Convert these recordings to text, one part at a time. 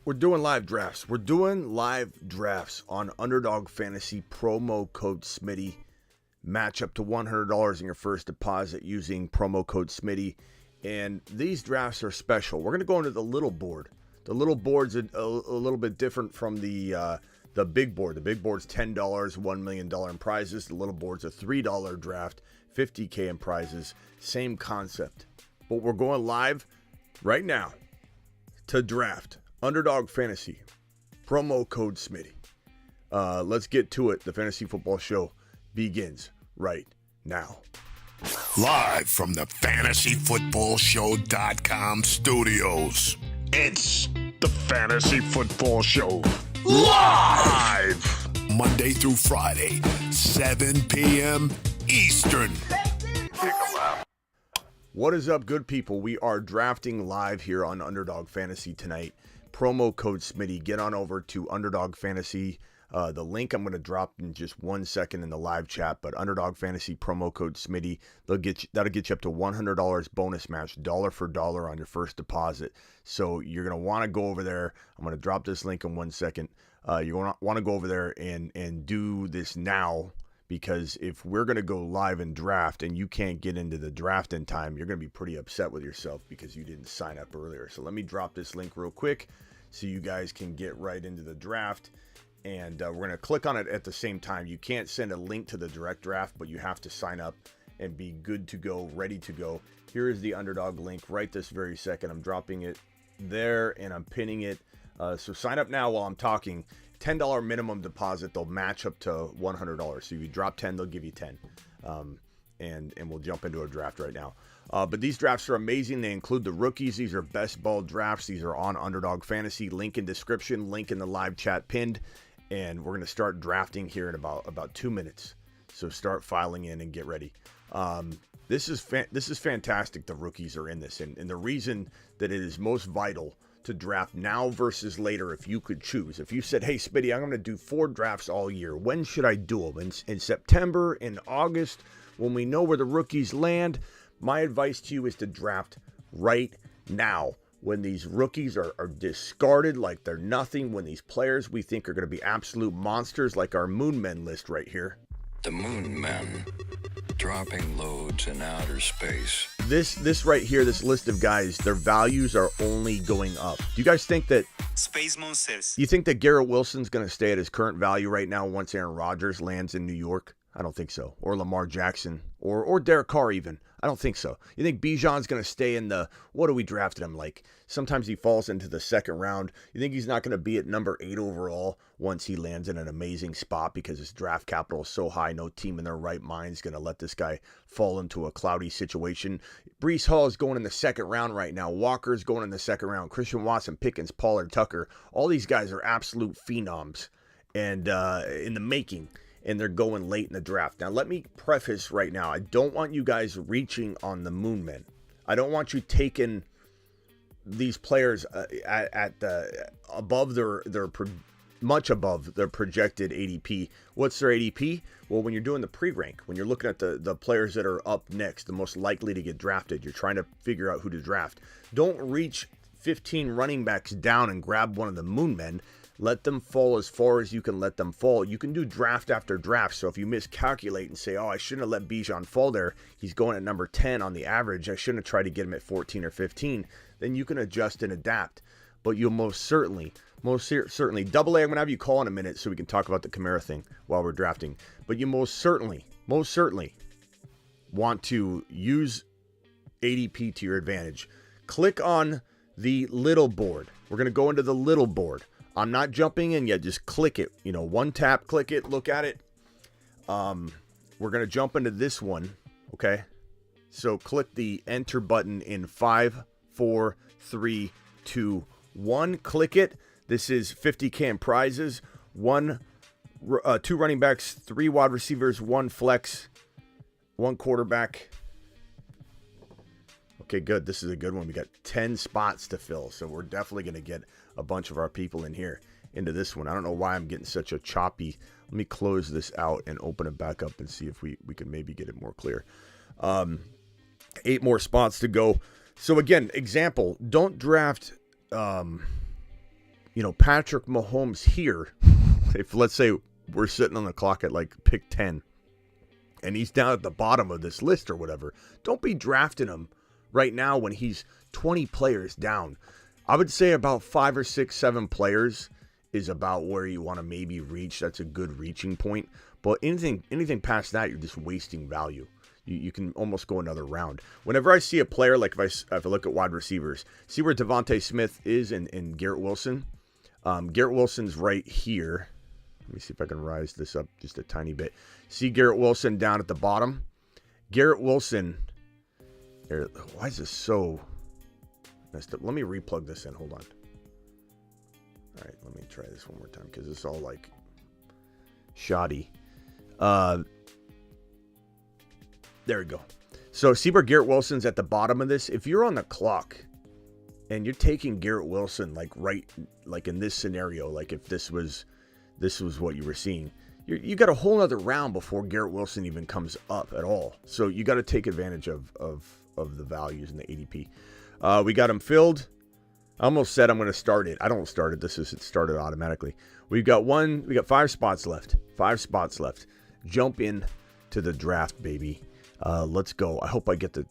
We're doing live drafts. We're doing live drafts on Underdog Fantasy. Promo code Smitty. Match up to $100 in your first deposit using promo code Smitty. And these drafts are special. We're going to go into the little board. The little board's a little bit different from the big board. The big board's $10, $1 million in prizes. The little board's a $3 draft, $50K in prizes. Same concept. But we're going live right now to draft Underdog Fantasy. Promo code Smitty. Let's get to it. The Fantasy Football Show begins right now. Live from the FantasyFootballShow.com studios. It's the Fantasy Football Show. Live! Monday through Friday, 7 p.m. Eastern. What is up, good people? We are drafting live here on Underdog Fantasy tonight. Promo code Smitty. Get on over to Underdog Fantasy. The link I'm going to drop in just 1 second in the live chat, but Underdog Fantasy promo code Smitty. That'll get you up to $100 bonus match, dollar for dollar on your first deposit. So you're going to want to go over there. I'm going to drop this link in 1 second. You want to go over there and do this now, because if we're going to go live and draft and you can't get into the draft in time, you're going to be pretty upset with yourself because you didn't sign up earlier. So let me drop this link real quick so you guys can get right into the draft. And we're going to click on it at the same time. You can't send a link to the direct draft, but you have to sign up and be good to go, ready to go. Here is the Underdog link right this very second. I'm dropping it there and I'm pinning it. So sign up now while I'm talking. $10 minimum deposit. They'll match up to $100. So if you drop 10, they'll give you 10. And we'll jump into a draft right now. But these drafts are amazing. They include the rookies. These are best ball drafts. These are on Underdog Fantasy. Link in description. Link in the live chat pinned. And we're going to start drafting here in about 2 minutes. So start filing in and get ready. This is fantastic. The rookies are in this. And the reason that it is most vital to draft now versus later, if you could choose. If you said, hey, Smitty, I'm going to do 4 drafts all year. When should I do them? In September, in August, when we know where the rookies land? My advice to you is to draft right now. When these rookies are discarded like they're nothing, when these players we think are going to be absolute monsters, like our Moonmen list right here. The Moonmen, dropping loads in outer space. This right here, this list of guys, their values are only going up. Do you guys think that Space Monsters? You think that Garrett Wilson's going to stay at his current value right now once Aaron Rodgers lands in New York? I don't think so. Or Lamar Jackson, or Derek Carr even. I don't think so. You think Bijan's going to stay in the, what do we drafted him like? Sometimes he falls into the second round. You think he's not going to be at number 8 overall once he lands in an amazing spot because his draft capital is so high, no team in their right mind is going to let this guy fall into a cloudy situation. Breece Hall is going in the second round right now. Walker's going in the second round. Christian Watson, Pickens, Pollard, Tucker. All these guys are absolute phenoms and in the making. And they're going late in the draft. Now, let me preface right now. I don't want you guys reaching on the Moonmen. I don't want you taking these players much above their projected ADP. What's their ADP? Well, when you're doing the pre-rank, when you're looking at the players that are up next, the most likely to get drafted, you're trying to figure out who to draft. Don't reach 15 running backs down and grab one of the Moonmen. Let them fall as far as you can let them fall. You can do draft after draft. So if you miscalculate and say, oh, I shouldn't have let Bijan fall there. He's going at number 10 on the average. I shouldn't have tried to get him at 14 or 15. Then you can adjust and adapt. But you'll most certainly, Double A, I'm going to have you call in a minute so we can talk about the Kamara thing while we're drafting. But you most certainly want to use ADP to your advantage. Click on the little board. We're going to go into the little board. I'm not jumping in yet. Just click it. One tap, click it, look at it. We're going to jump into this one, okay? So click the enter button in 5, 4, 3, 2, 1. Click it. This is 50K in prizes. 2 running backs, 3 wide receivers, 1 flex, 1 quarterback. Okay, good. This is a good one. We got 10 spots to fill, so we're definitely going to get a bunch of our people in here into this one. I don't know why I'm getting such a choppy. Let me close this out and open it back up and see if we can maybe get it more clear. 8 more spots to go. So again, example, don't draft Patrick Mahomes here, if let's say we're sitting on the clock at like pick 10 and he's down at the bottom of this list or whatever, don't be drafting him right now when he's 20 players down. I would say about 5 or 6, 7 players is about where you want to maybe reach. That's a good reaching point. But anything past that, you're just wasting value. You can almost go another round. Whenever I see a player, like if I look at wide receivers, see where Devontae Smith is and Garrett Wilson. Garrett Wilson's right here. Let me see if I can rise this up just a tiny bit. See Garrett Wilson down at the bottom? Garrett Wilson. Why is this so messed up? Let me replug this in. Hold on. All right, let me try this one more time because it's all like shoddy. There we go. So see where Garrett Wilson's at the bottom of this? If you're on the clock and you're taking Garrett Wilson like in this scenario, like if this was what you were seeing, you got a whole other round before Garrett Wilson even comes up at all. So you got to take advantage of the values in the ADP. We got him filled. I almost said I'm going to start it. I don't start it. It started automatically. We got 5 spots left. 5 spots left. Jump in to the draft, baby. Let's go. I hope I get the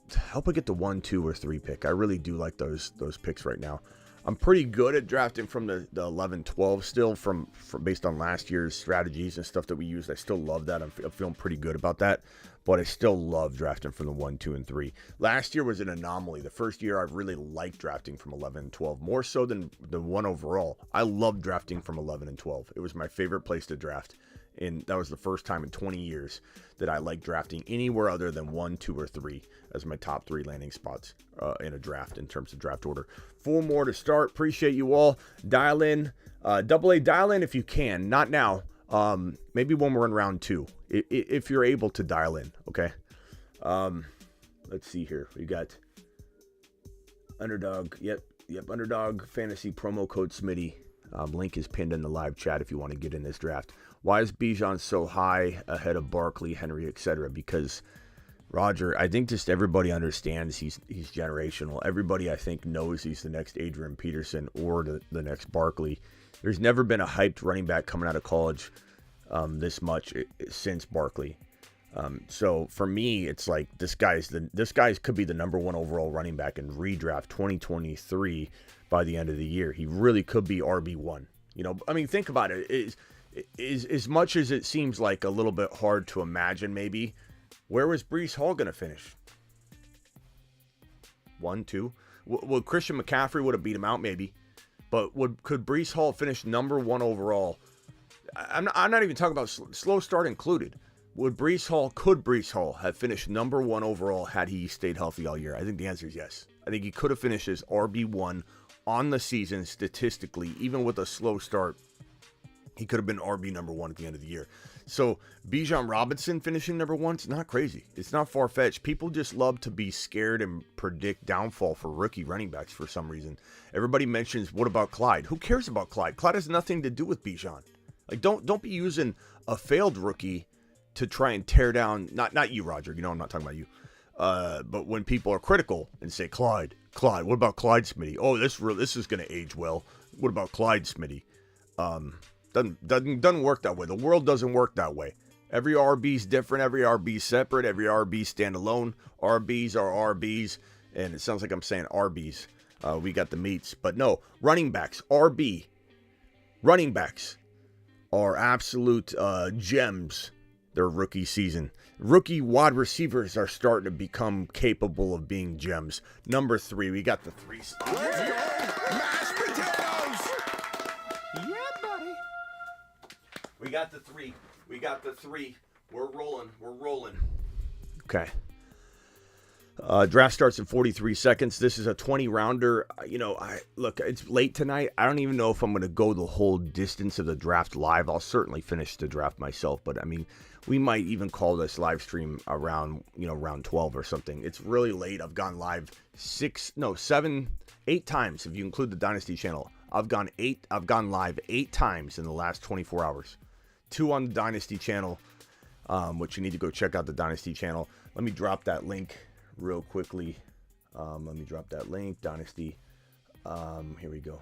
1, 2, or 3 pick. I really do like those picks right now. I'm pretty good at drafting from the 11, 12 still from based on last year's strategies and stuff that we used. I still love that. I'm feeling pretty good about that. But I still love drafting from the 1, 2, and 3. Last year was an anomaly. The first year I really liked drafting from 11 and 12, more so than the 1 overall. I loved drafting from 11 and 12. It was my favorite place to draft. And that was the first time in 20 years that I liked drafting anywhere other than 1, 2, or 3 as my top 3 landing spots in a draft in terms of draft order. 4 more to start. Appreciate you all. Dial in. Double A, dial in if you can. Not now. Maybe when we're in round 2. If you're able to dial in, okay? Let's see here. We got Underdog. Yep. Underdog Fantasy promo code Smitty. Link is pinned in the live chat if you want to get in this draft. Why is Bijan so high ahead of Barkley, Henry, etc.? Because Roger, I think just everybody understands he's generational. Everybody, I think, knows he's the next Adrian Peterson or the next Barkley. There's never been a hyped running back coming out of college this much since Barkley. So for me, it's like this guy could be the number 1 overall running back in redraft 2023 by the end of the year. He really could be RB1. Think about it. Is as much as it seems like a little bit hard to imagine, maybe, where was Breece Hall going to finish? 1, 2? Well, Christian McCaffrey would have beat him out, maybe. But could Breece Hall finish number 1 overall? I'm not even talking about slow start included. Could Breece Hall have finished number 1 overall had he stayed healthy all year? I think the answer is yes. I think he could have finished as RB1 on the season statistically, even with a slow start. He could have been RB number 1 at the end of the year. So Bijan Robinson finishing number 1, it's not crazy. It's not far-fetched. People just love to be scared and predict downfall for rookie running backs for some reason. Everybody mentions, what about Clyde? Who cares about Clyde? Clyde has nothing to do with Bijan. Like, don't be using a failed rookie to try and tear down, not you, Roger. I'm not talking about you. But when people are critical and say, Clyde, what about Clyde Smitty? Oh, this is going to age well. What about Clyde Smitty? Doesn't work that way. The world doesn't work that way. Every RB is different. Every RB is separate. Every RB standalone. RBs are RBs. And it sounds like I'm saying RBs. We got the meats. But no, running backs, RB. Running backs are absolute gems their rookie season. Rookie wide receivers are starting to become capable of being gems. Number 3, we got the 3. Mashed potatoes! Yeah, buddy. We got the 3. We're rolling. Okay. Draft starts in 43 seconds. This is a 20 rounder. Look, it's late tonight. I don't even know if I'm going to go the whole distance of the draft live. I'll certainly finish the draft myself, but we might even call this live stream around, round 12 or something. It's really late. I've gone live 8 times if you include the Dynasty channel. I've gone live 8 times in the last 24 hours. 2 on the Dynasty channel, which you need to go check out the Dynasty channel. Let me drop that link real quickly. Let me drop that link. Dynasty. Here we go.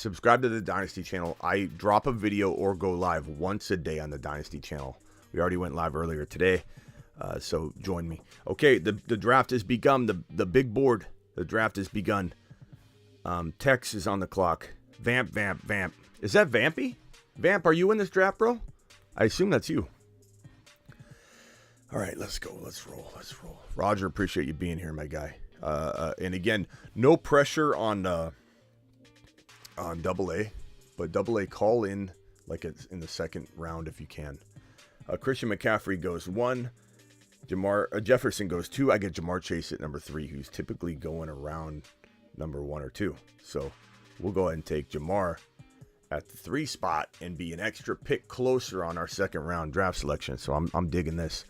subscribe to the Dynasty channel. I drop a video or go live once a day on the Dynasty channel. We already went live earlier today, so join me. Okay, the draft has begun. The big board. The draft has begun. Tex is on the clock. Vamp. Is that Vampy? Vamp, are you in this draft, bro? I assume that's you. All right, let's go. Let's roll. Roger, appreciate you being here, my guy. And again, no pressure on Double A, but Double A call in like it's in the second round if you can. Christian McCaffrey goes 1. Jefferson goes 2. I get Jamar Chase at number 3, who's typically going around number 1 or 2. So we'll go ahead and take Jamar at the 3 spot and be an extra pick closer on our second round draft selection. So I'm digging this.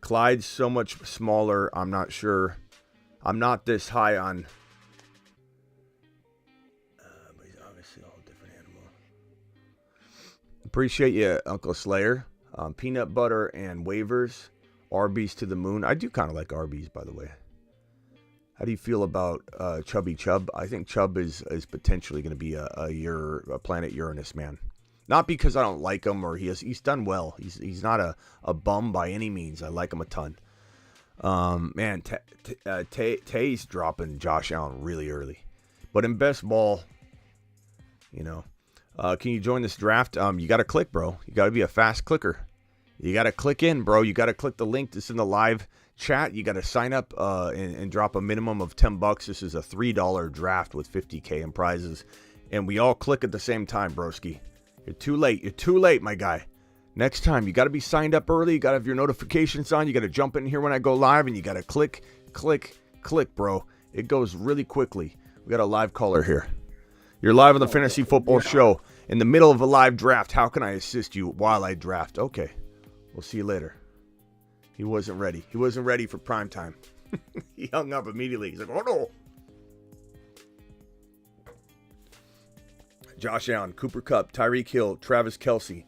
Clyde's so much smaller. I'm not sure. I'm not this high on. But he's obviously a whole different animal. Appreciate you, Uncle Slayer. Peanut butter and waivers. Arby's to the moon. I do kind of like Arby's, by the way. How do you feel about Chubby Chubb? I think Chubb is potentially going to be a planet Uranus man. Not because I don't like him or he's done well. He's not a bum by any means. I like him a ton. Man, Tay's dropping Josh Allen really early. But in best ball, you know, can you join this draft? You got to click, bro. You got to be a fast clicker. You got to click in, bro. You got to click the link that's in the live chat. You got to sign up and drop a minimum of $10. This is a $3 draft with $50K in prizes. And we all click at the same time, broski. You're too late. You're too late, my guy. Next time, you got to be signed up early. You got to have your notifications on. You got to jump in here when I go live, and you got to click, bro. It goes really quickly. We got a live caller here. You're live on the Fantasy Football Show. In the middle of a live draft, how can I assist you while I draft? Okay. We'll see you later. He wasn't ready. He wasn't ready for prime time. He hung up immediately. He's like, oh no. Josh Allen, Cooper Kupp, Tyreek Hill, Travis Kelce.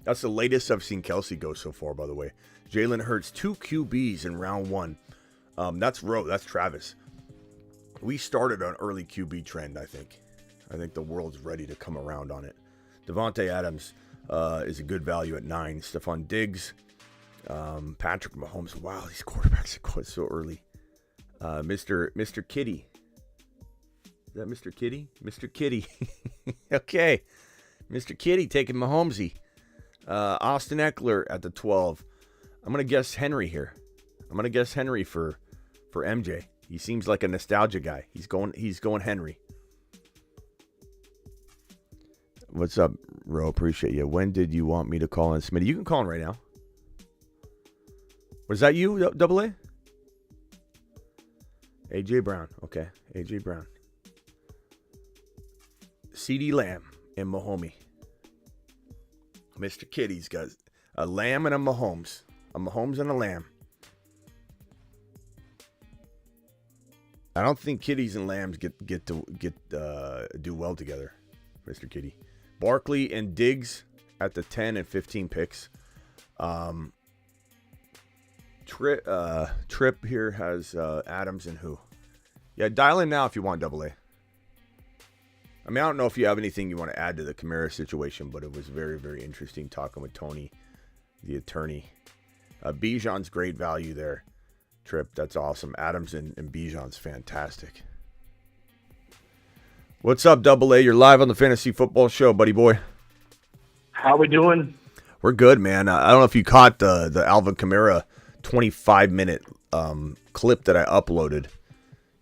That's the latest I've seen Kelce go so far, by the way. Jalen Hurts, 2 QBs in round 1. That's Travis. We started an early QB trend, I think. I think the world's ready to come around on it. Devontae Adams is a good value at 9. Stephon Diggs, Patrick Mahomes. Wow, these quarterbacks are going so early. Mr. Kitty. Is that Mr. Kitty? Mr. Kitty. Okay. Mr. Kitty taking Mahomesy. Austin Eckler at the 12. I'm going to guess Henry here. I'm going to guess Henry for MJ. He seems like a nostalgia guy. He's going Henry. What's up, Ro? Appreciate you. When did you want me to call in, Smitty? You can call in right now. Was that you, Double A? AJ Brown. Okay, AJ Brown. CeeDee Lamb and Mahomie. Mr. Kitty's got a Lamb and a Mahomes. A Mahomes and a Lamb. I don't think Kitties and Lambs get do well together, Mr. Kitty. Barkley and Diggs at the 10 and 15 picks. Trip here has Adams and who? Yeah, dial in now if you want, Double A. I mean, I don't know if you have anything you want to add to the Kamara situation, but it was very, very interesting talking with Tony, the attorney. Bijan's great value there. Trip, that's awesome. Adams and Bijan's fantastic. What's up, Double A? You're live on the Fantasy Football Show, buddy boy. How we doing? We're good, man. I don't know if you caught the Alvin Kamara 25-minute clip that I uploaded.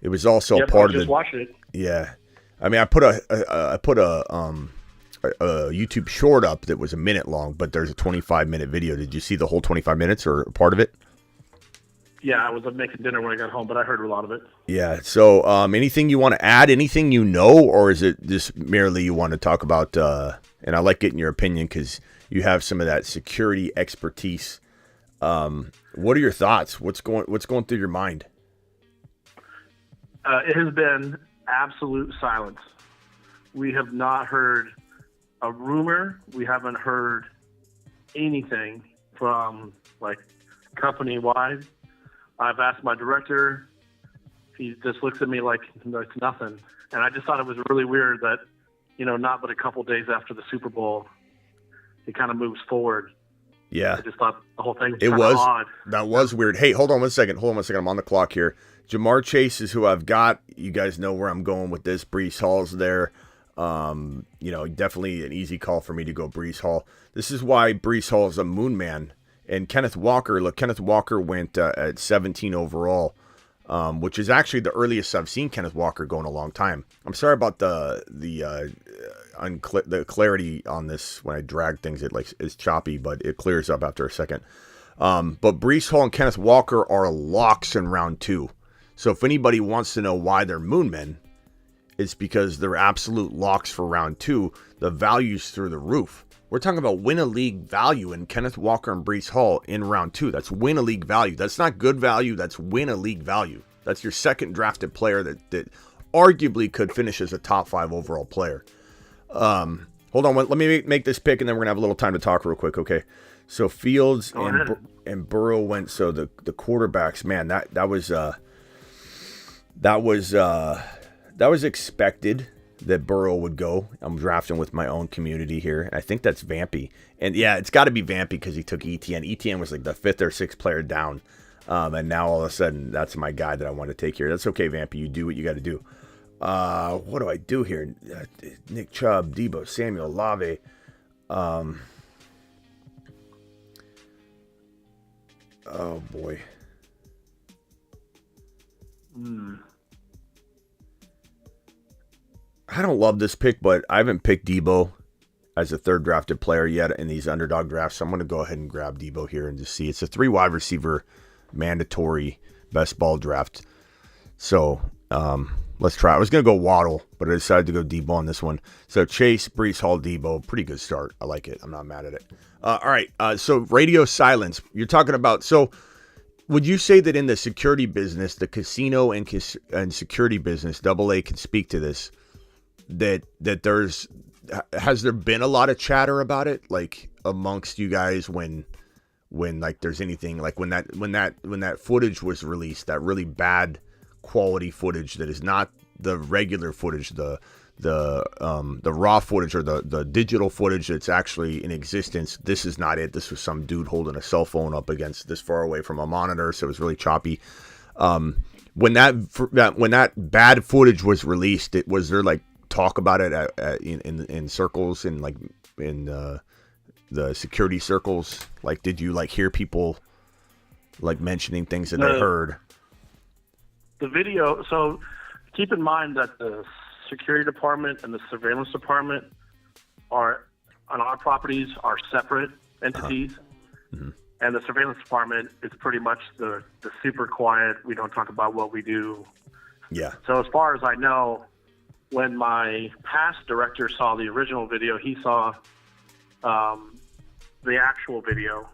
It was also part of the. Just watched it. Yeah, I mean, I put a YouTube short up that was a minute long, but there's a 25-minute video. Did you see the whole 25 minutes or part of it? Yeah, I was making dinner when I got home, but I heard a lot of it. Yeah. So, anything you want to add? Anything you know, or is it just merely you want to talk about? And I like getting your opinion because you have some of that security expertise. What are your thoughts? What's going through your mind? It has been absolute silence. We have not heard a rumor. We haven't heard anything from company-wide. I've asked my director, he just looks at me like it's nothing. And I just thought it was really weird that, not but a couple days after the Super Bowl, he kind of moves forward. Yeah. I just thought the whole thing was odd. That was weird. Hey, hold on one second. I'm on the clock here. Jamar Chase is who I've got. You guys know where I'm going with this. Breece Hall's there. Definitely an easy call for me to go Breece Hall. This is why Breece Hall is a Moonman. And Kenneth Walker went at 17 overall, which is actually the earliest I've seen Kenneth Walker go in a long time. I'm sorry about the clarity on this. When I drag things, it's choppy, but it clears up after a second. But Breece Hall and Kenneth Walker are locks in round 2. So if anybody wants to know why they're Moonmen, it's because they're absolute locks for round 2. The value's through the roof. We're talking about win a league value in Kenneth Walker and Breece Hall in round 2. That's win a league value. That's not good value. That's win a league value. That's your second drafted player that arguably could finish as a top 5 overall player. Hold on. Let me make this pick, and then we're going to have a little time to talk real quick, okay? So Fields and Burrow went. So the quarterbacks, man, that was expected that Burrow would go. I'm drafting with my own community here. I think that's Vampy. And yeah, it's got to be Vampy because he took ETN. ETN was like the 5th or 6th player down. And now all of a sudden, that's my guy that I want to take here. That's okay, Vampy. You do what you got to do. What do I do here? Nick Chubb, Debo, Samuel, Lave. Oh, boy. I don't love this pick, but I haven't picked Debo as a 3rd drafted player yet in these underdog drafts. So I'm going to go ahead and grab Debo here and just see. It's a 3 wide receiver mandatory best ball draft. So let's try. I was going to go Waddle, but I decided to go Debo on this one. So Chase, Breece Hall, Debo. Pretty good start. I like it. I'm not mad at it. All right. So radio silence. You're talking about. So would you say that in the security business, the casino and security business, AA can speak to this, that has there been a lot of chatter about it, like amongst you guys when like there's anything, like when that footage was released, that really bad quality footage that is not the regular footage, the raw footage or the digital footage that's actually in existence. This is not it. This was some dude holding a cell phone up against this far away from a monitor, so it was really choppy. When that bad footage was released, was there like talk about it in circles and like in the security circles? Like, did you like hear people like mentioning things that they heard? The video. So keep in mind that the security department and the surveillance department on our properties are separate entities. Mm-hmm. And the surveillance department is pretty much the super quiet. We don't talk about what we do. Yeah. So as far as I know, when my past director saw the original video, he saw the actual video,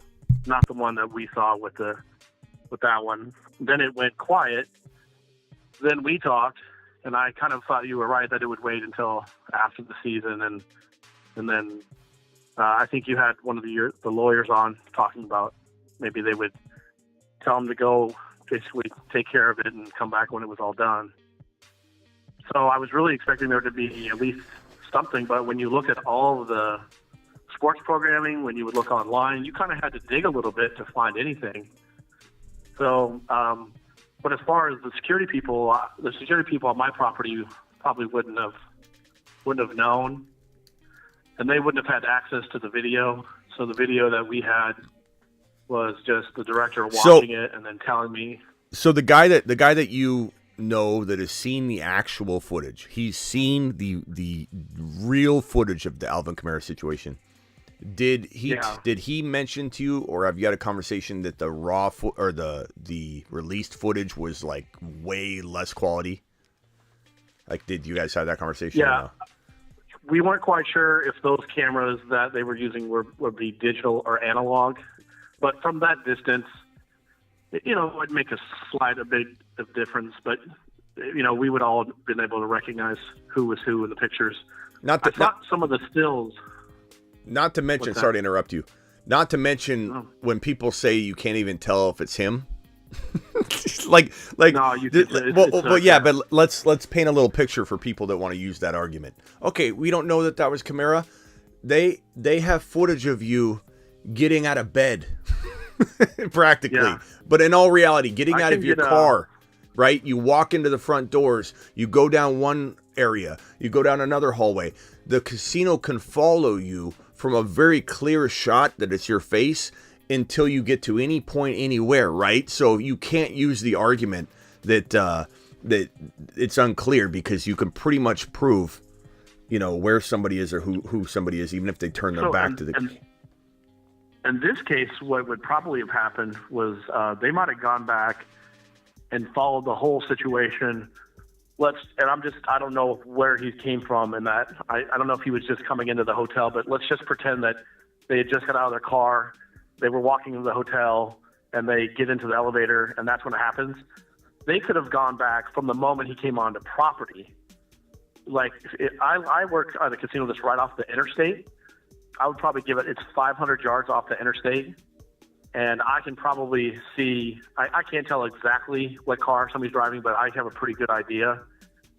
not the one that we saw with that one. Then it went quiet. Then we talked, and I kind of thought you were right that it would wait until after the season, and then I think you had one of the lawyers on talking about maybe they would tell him to go basically take care of it and come back when it was all done. So I was really expecting there to be at least something, but when you look at all of the sports programming, when you would look online, you kind of had to dig a little bit to find anything. So, but as far as the security people on my property probably wouldn't have known, and they wouldn't have had access to the video. So the video that we had was just the director watching it and then telling me. So the guy that you know that has seen the actual footage, he's seen the real footage of the Alvin Kamara situation. Did he mention to you, or have you had a conversation that the raw or the released footage was like way less quality? Like, did you guys have that conversation? Yeah. We weren't quite sure if those cameras that they were using would be digital or analog, but from that distance, it would make a bit of difference. But we would all have been able to recognize who was who in the pictures. Some of the stills. Not to mention, sorry to interrupt you. Not to mention when people say you can't even tell if it's him. like No, you th- could- it's- well, it's, well, yeah, but let's paint a little picture for people that want to use that argument. Okay, we don't know that was Kamara. They have footage of you getting out of bed, practically. Yeah. But in all reality, getting I out can of your get, car, right? You walk into the front doors, you go down one area, you go down another hallway. The casino can follow you from a very clear shot that it's your face until you get to any point anywhere, right? So you can't use the argument that that it's unclear, because you can pretty much prove, where somebody is or who somebody is, even if they turn their back to the. In this case, what would probably have happened was they might have gone back and followed the whole situation. I don't know where he came from in that. I don't know if he was just coming into the hotel, but let's just pretend that they had just got out of their car, they were walking into the hotel, and they get into the elevator, and that's when it happens. They could have gone back from the moment he came onto property. I work at a casino that's right off the interstate. I would probably give it's 500 yards off the interstate, and I can probably see, I can't tell exactly what car somebody's driving, but I have a pretty good idea.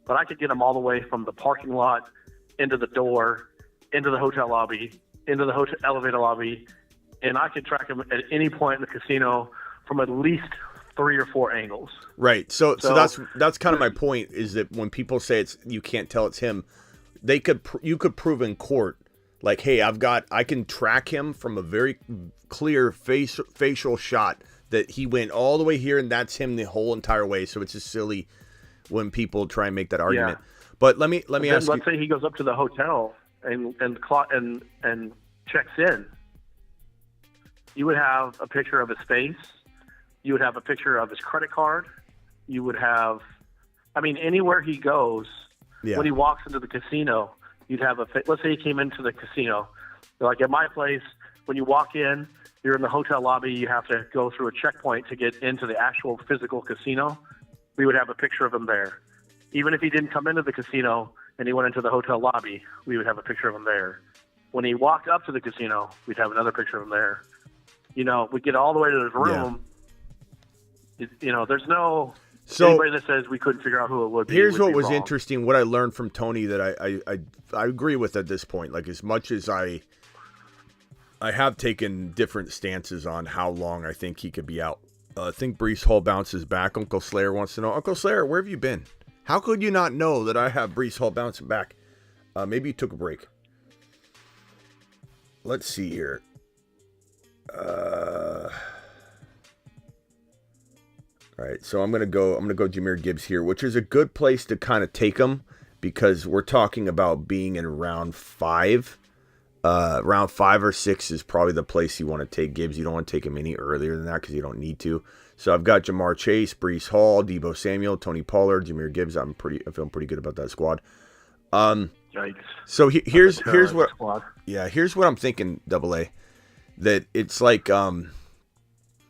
But I could get them all the way from the parking lot into the door, into the hotel lobby, into the hotel elevator lobby, and I could track them at any point in the casino from at least 3 or 4 angles. Right. So that's kind of my point, is that when people say you can't tell it's him, you could prove in court, like, hey, I can track him from a very clear facial shot that he went all the way here, and that's him the whole entire way. So it's just silly when people try and make that argument. Yeah. But let me ask you. Let's say he goes up to the hotel and checks in. You would have a picture of his face. You would have a picture of his credit card. You would have, anywhere he goes, when he walks into the casino, you'd have let's say he came into the casino. Like at my place, when you walk in, you're in the hotel lobby, you have to go through a checkpoint to get into the actual physical casino. We would have a picture of him there. Even if he didn't come into the casino and he went into the hotel lobby, we would have a picture of him there. When he walked up to the casino, we'd have another picture of him there. We get all the way to his room. Yeah. There's no anybody that says we couldn't figure out who it would be. Here's what was wrong. interesting. What I learned from Tony that I agree with at this point. Like, as much as I have taken different stances on how long I think he could be out. I think Breece Hall bounces back. Uncle Slayer wants to know, Uncle Slayer, where have you been? How could you not know that I have Breece Hall bouncing back? Maybe you took a break. Let's see here. All right, so I'm gonna go Jahmyr Gibbs here, which is a good place to kind of take him, because we're talking about being in round 5. Round 5 or 6 is probably the place you want to take Gibbs. You don't want to take him any earlier than that, because you don't need to. So I've got Jamar Chase, Breece Hall, Deebo Samuel, Tony Pollard, Jahmyr Gibbs. I'm feeling pretty good about that squad. Yikes. So here's what I'm thinking, Double A. That it's like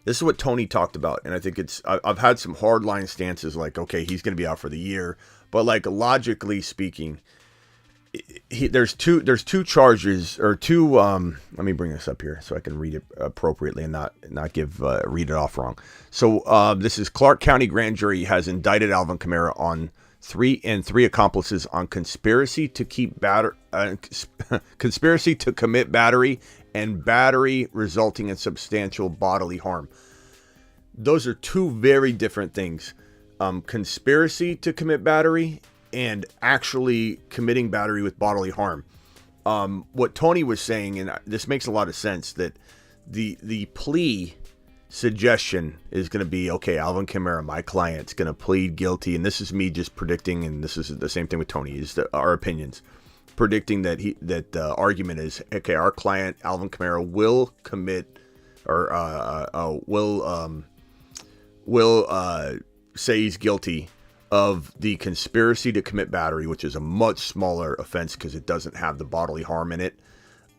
this is what Tony talked about, and I think I've had some hardline stances like, okay, he's going to be out for the year, but like logically speaking, there's two charges, or two. Let me bring this up here so I can read it appropriately and not read it off wrong. So this is Clark County Grand Jury has indicted Alvin Kamara on 3 accomplices on conspiracy to commit battery and battery resulting in substantial bodily harm. Those are two very different things. Conspiracy to commit battery and actually committing battery with bodily harm. What Tony was saying, and this makes a lot of sense, that the plea suggestion is going to be, okay, Alvin Kamara, my client, is going to plead guilty, and this is me just predicting, and this is the same thing with Tony, is our opinions. Predicting that the argument is, okay, our client Alvin Kamara will commit or will say he's guilty of the conspiracy to commit battery, which is a much smaller offense because it doesn't have the bodily harm in it.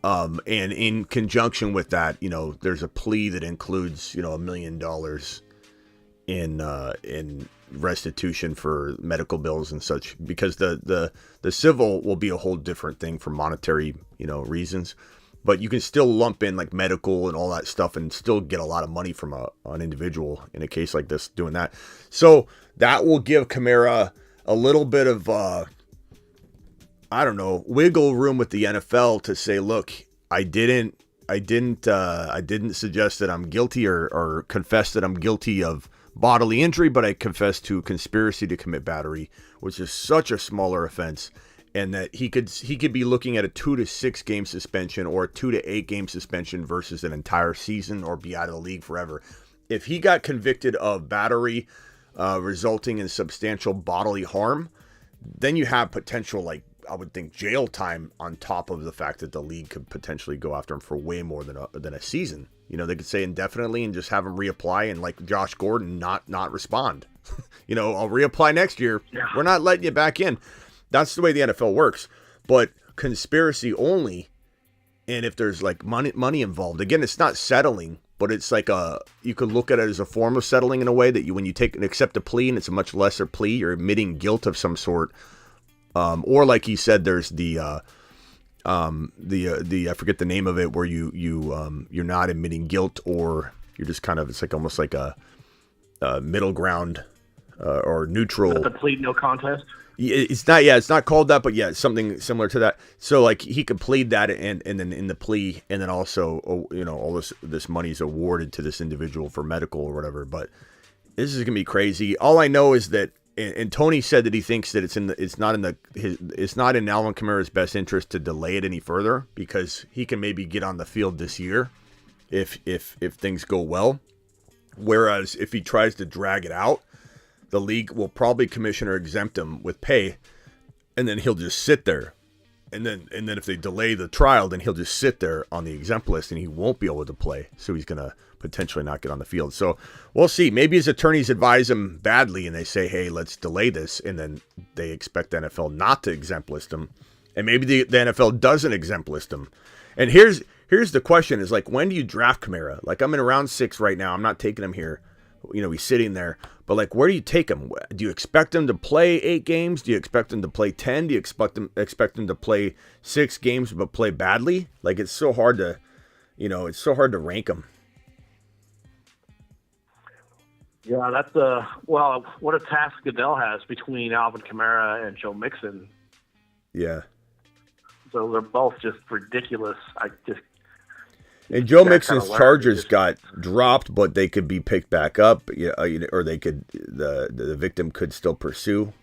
And in conjunction with that, there's a plea that includes, $1 million in restitution for medical bills and such, because the civil will be a whole different thing for monetary, reasons. but you can still lump in like medical and all that stuff and still get a lot of money from an individual in a case like this doing that. So that will give Kamara a little bit of, wiggle room with the NFL to say, look, I didn't suggest that I'm guilty or confess that I'm guilty of bodily injury, but I confess to conspiracy to commit battery, which is such a smaller offense, and that he could be looking at a 2 to 6 game suspension or a 2 to 8 game suspension versus an entire season or be out of the league forever. If he got convicted of battery resulting in substantial bodily harm, then you have potential, like, I would think, jail time on top of the fact that the league could potentially go after him for way more than a season. You know, they could say indefinitely and just have him reapply and, like Josh Gordon, not respond. I'll reapply next year. Yeah. We're not letting you back in. That's the way the NFL works. But conspiracy only, and if there's like money involved, again, it's not settling, but it's like you could look at it as a form of settling in a way that when you accept a plea and it's a much lesser plea, you're admitting guilt of some sort. Or like he said, there's the I forget the name of it, where you're not admitting guilt, or you're just kind of, it's like almost like a middle ground or neutral. The plead no contest. It's not called that, but yeah, it's something similar to that. So like he could plead that and then in the plea, and then also all this money is awarded to this individual for medical or whatever. But this is gonna be crazy. All I know is that. And Tony said that he thinks that it's not in Alvin Kamara's best interest to delay it any further, because he can maybe get on the field this year if things go well. Whereas if he tries to drag it out, the league will probably commission or exempt him with pay, and then he'll just sit there. And then if they delay the trial, then he'll just sit there on the exempt list and he won't be able to play. So he's going to potentially not get on the field. So we'll see. Maybe his attorneys advise him badly and they say, hey, let's delay this. And then they expect the NFL not to exempt list him. And maybe the NFL doesn't exempt list him. And here's the question is, like, when do you draft Kamara? Like, I'm in round 6 right now. I'm not taking him here. He's sitting there. But, like, where do you take him? Do you expect him to play 8 games? Do you expect him to play 10? Do you expect him to play 6 games but play badly? Like, it's so hard to, rank him. Yeah, that's what a task Goodell has between Alvin Kamara and Joe Mixon. Yeah. So they're both just ridiculous. And Joe Mixon's charges got dropped, but they could be picked back up, or they could the victim could still pursue.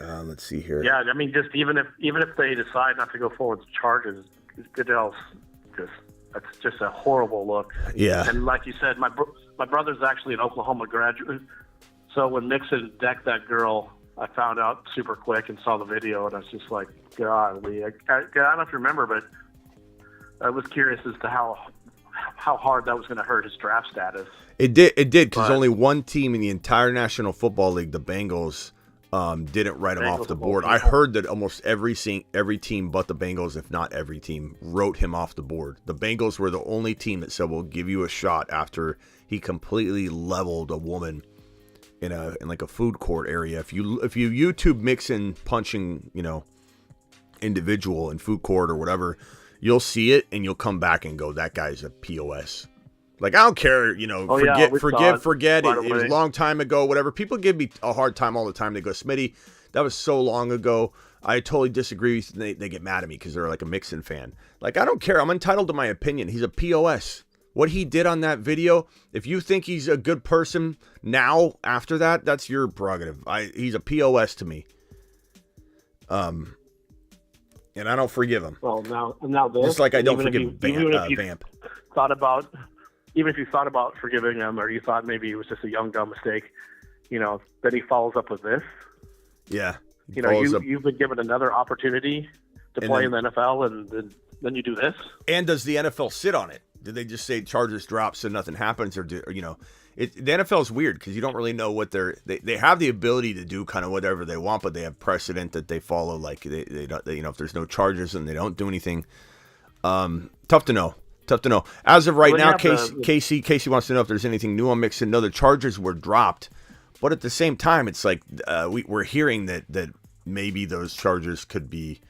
Let's see here. Yeah, I mean, just even if they decide not to go forward with charges, Goodell's that's just a horrible look. Yeah. And like you said, my brother's actually an Oklahoma graduate, so when Mixon decked that girl, I found out super quick and saw the video, and I was just like, golly. I don't know if you remember, but I was curious as to how hard that was going to hurt his draft status. It did, because only one team in the entire National Football League, the Bengals, didn't write him off the board. I heard that almost every team but the Bengals, if not every team, wrote him off the board. The Bengals were the only team that said, we'll give you a shot after he completely leveled a woman in like a food court area. If you YouTube Mixon punching, individual in food court or whatever, you'll see it and you'll come back and go, that guy's a POS. Like, I don't care, forget. It was a long time ago, whatever. People give me a hard time all the time. They go, Smitty, that was so long ago. I totally disagree. They get mad at me because they're like a Mixon fan. Like, I don't care. I'm entitled to my opinion. He's a POS. What he did on that video, if you think he's a good person now after that, that's your prerogative. He's a POS to me. And I don't forgive him. Well, now this, just like I don't forgive Vamp. Even if you thought about forgiving him, or you thought maybe it was just a young dumb mistake, then he follows up with this. Yeah. You've been given another opportunity to play in the NFL, and then you do this. And does the NFL sit on it? Did they just say charges drop so nothing happens, or the NFL is weird because you don't really know what they have the ability to do kind of whatever they want, but they have precedent that they follow. Like they if there's no charges and they don't do anything, tough to know. As of right now, Casey wants to know if there's anything new on Mixon. No, the charges were dropped, but at the same time, it's like we're hearing that maybe those charges could be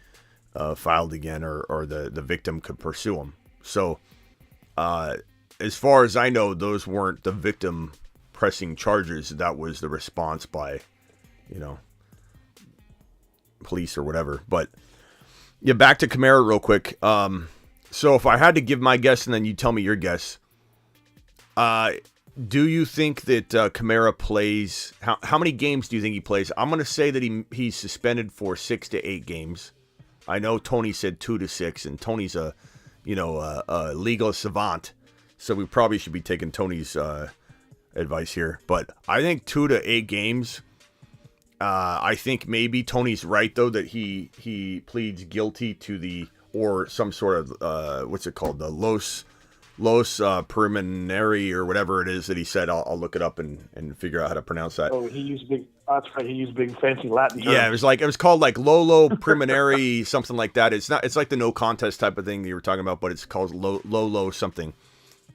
filed again, or the victim could pursue him. So, as far as I know, those weren't the victim pressing charges. That was the response by, police or whatever. But yeah, back to Kamara real quick. So if I had to give my guess and then you tell me your guess, do you think that Kamara plays? How many games do you think he plays? I'm going to say that he's suspended for 6 to 8 games. I know Tony said 2 to 6, and Tony's a legal savant, so we probably should be taking Tony's advice here. But I think 2 to 8 games. I think maybe Tony's right though that he pleads guilty to or some sort of what's it called, the los preliminary or whatever it is that he said. I'll look it up and figure out how to pronounce that. Oh, he used big. That's right. He used big fancy Latin terms. Yeah, it was called like Lolo preliminary something like that. It's like the no contest type of thing that you were talking about, but it's called Lolo something.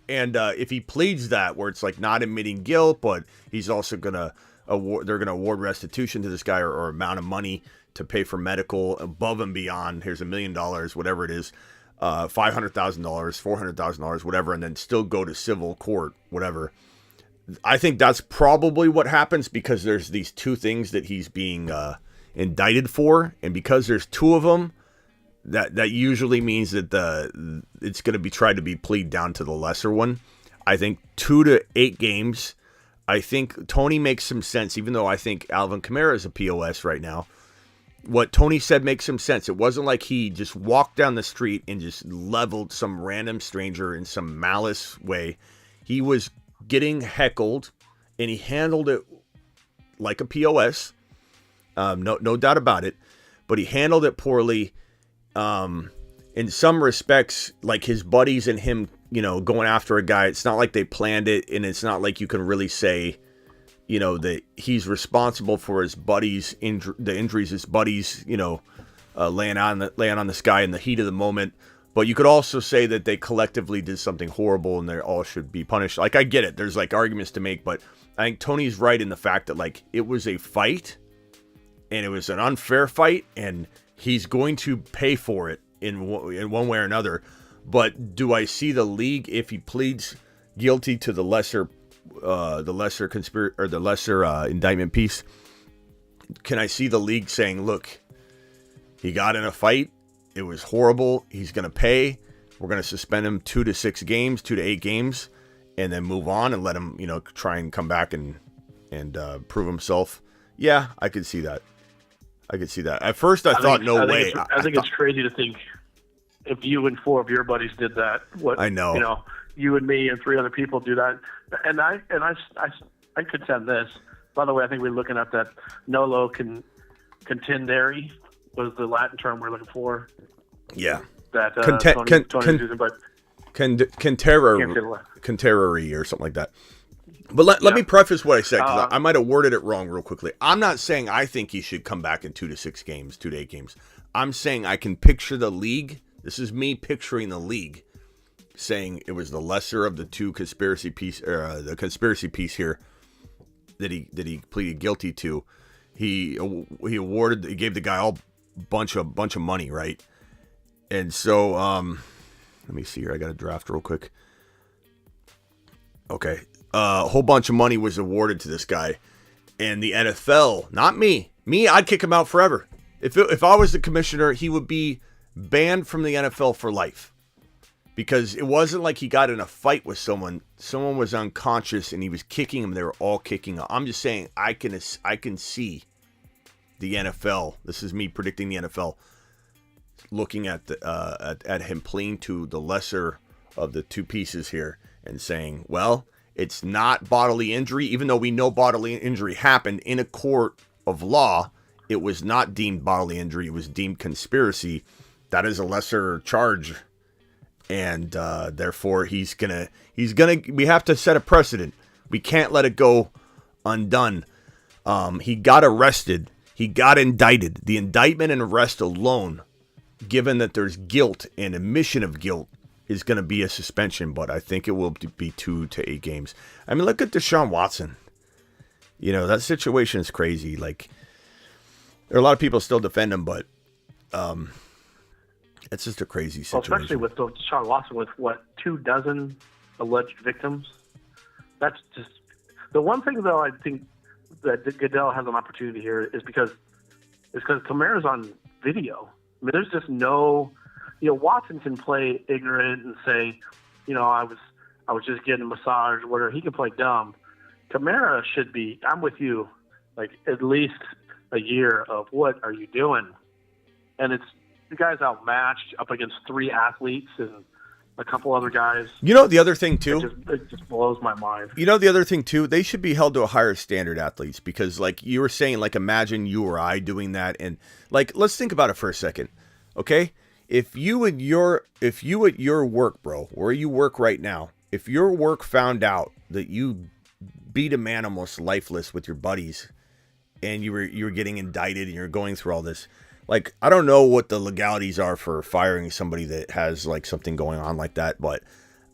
And if he pleads that, where it's like not admitting guilt, but he's also gonna award restitution to this guy or amount of money to pay for medical above and beyond. Here's $1 million, whatever it is. $500,000, $400,000, whatever, and then still go to civil court, whatever. I think that's probably what happens because there's these 2 things that he's being indicted for, and because there's 2 of them, that usually means that it's going to be tried to be plead down to the lesser one. I think 2 to 8 games. I think Tony makes some sense, even though I think Alvin Kamara is a POS right now. What Tony said makes some sense. It wasn't like he just walked down the street and just leveled some random stranger in some malice way. He was getting heckled, and he handled it like a POS. No doubt about it. But he handled it poorly. In some respects, like his buddies and him, going after a guy, it's not like they planned it, and it's not like you can really say, that he's responsible for his buddies' the injuries his buddies, laying on this guy in the heat of the moment. But you could also say that they collectively did something horrible and they all should be punished. Like, I get it. There's like arguments to make, but I think Tony's right in the fact that like it was a fight and it was an unfair fight, and he's going to pay for it in one way or another. But do I see the league, if he pleads guilty to the lesser indictment piece, can I see the league saying, look, he got in a fight, it was horrible, he's going to pay, we're going to suspend him 2 to 6 games, 2 to 8 games, and then move on and let him, try and come back and prove himself? Yeah, I could see that. At first I thought, no way. I think it's crazy to think if you and 4 of your buddies did that, I know. You and me and 3 other people do that, and I contend this. By the way, I think we're looking at that nolo contendere was the Latin term we're looking for. Yeah. That Tony's using, but conterrary or something like that. But let me preface what I said, because I might have worded it wrong real quickly. I'm not saying I think he should come back in 2 to 6 games, 2 to 8 games. I'm saying I can picture the league. This is me picturing the league saying it was the lesser of the 2 conspiracy piece, the conspiracy piece here that he pleaded guilty to. He gave the guy a bunch of money, right? And so let me see here. I got a draft real quick. Okay. A whole bunch of money was awarded to this guy, and the NFL, not me, I'd kick him out forever. If I was the commissioner, he would be banned from the NFL for life, because it wasn't like he got in a fight with someone was unconscious and he was kicking him. They were all kicking him. I'm just saying I can see the NFL. This is me predicting the NFL looking at at him pleading to the lesser of the 2 pieces here and saying, well, it's not bodily injury, even though we know bodily injury happened in a court of law. It was not deemed bodily injury. It was deemed conspiracy. That is a lesser charge. And therefore we have to set a precedent. We can't let it go undone. He got arrested. He got indicted. The indictment and arrest alone, given that there's guilt and admission of guilt, is going to be a suspension, but I think it will be 2 to 8 games. I mean, look at Deshaun Watson. That situation is crazy. Like, there are a lot of people still defend him, but It's just a crazy Well, situation. especially with Deshaun Watson with, 24 alleged victims. That's just the one thing, though, I think that Goodell has an opportunity here is because Kamara's on video. I mean, there's just no, Watson can play ignorant and say, I was just getting a massage or whatever. He can play dumb. Kamara should be, I'm with you, like at least a year of what are you doing? And the guy's outmatched up against 3 athletes and a couple other guys. The other thing too, it just blows my mind. The other thing too, they should be held to a higher standard, athletes, because like you were saying, like imagine you or I doing that, and like let's think about it for a second, okay? If you at your work, bro, where you work right now, if your work found out that you beat a man almost lifeless with your buddies, and you were getting indicted and you're going through all this. Like, I don't know what the legalities are for firing somebody that has like something going on like that, but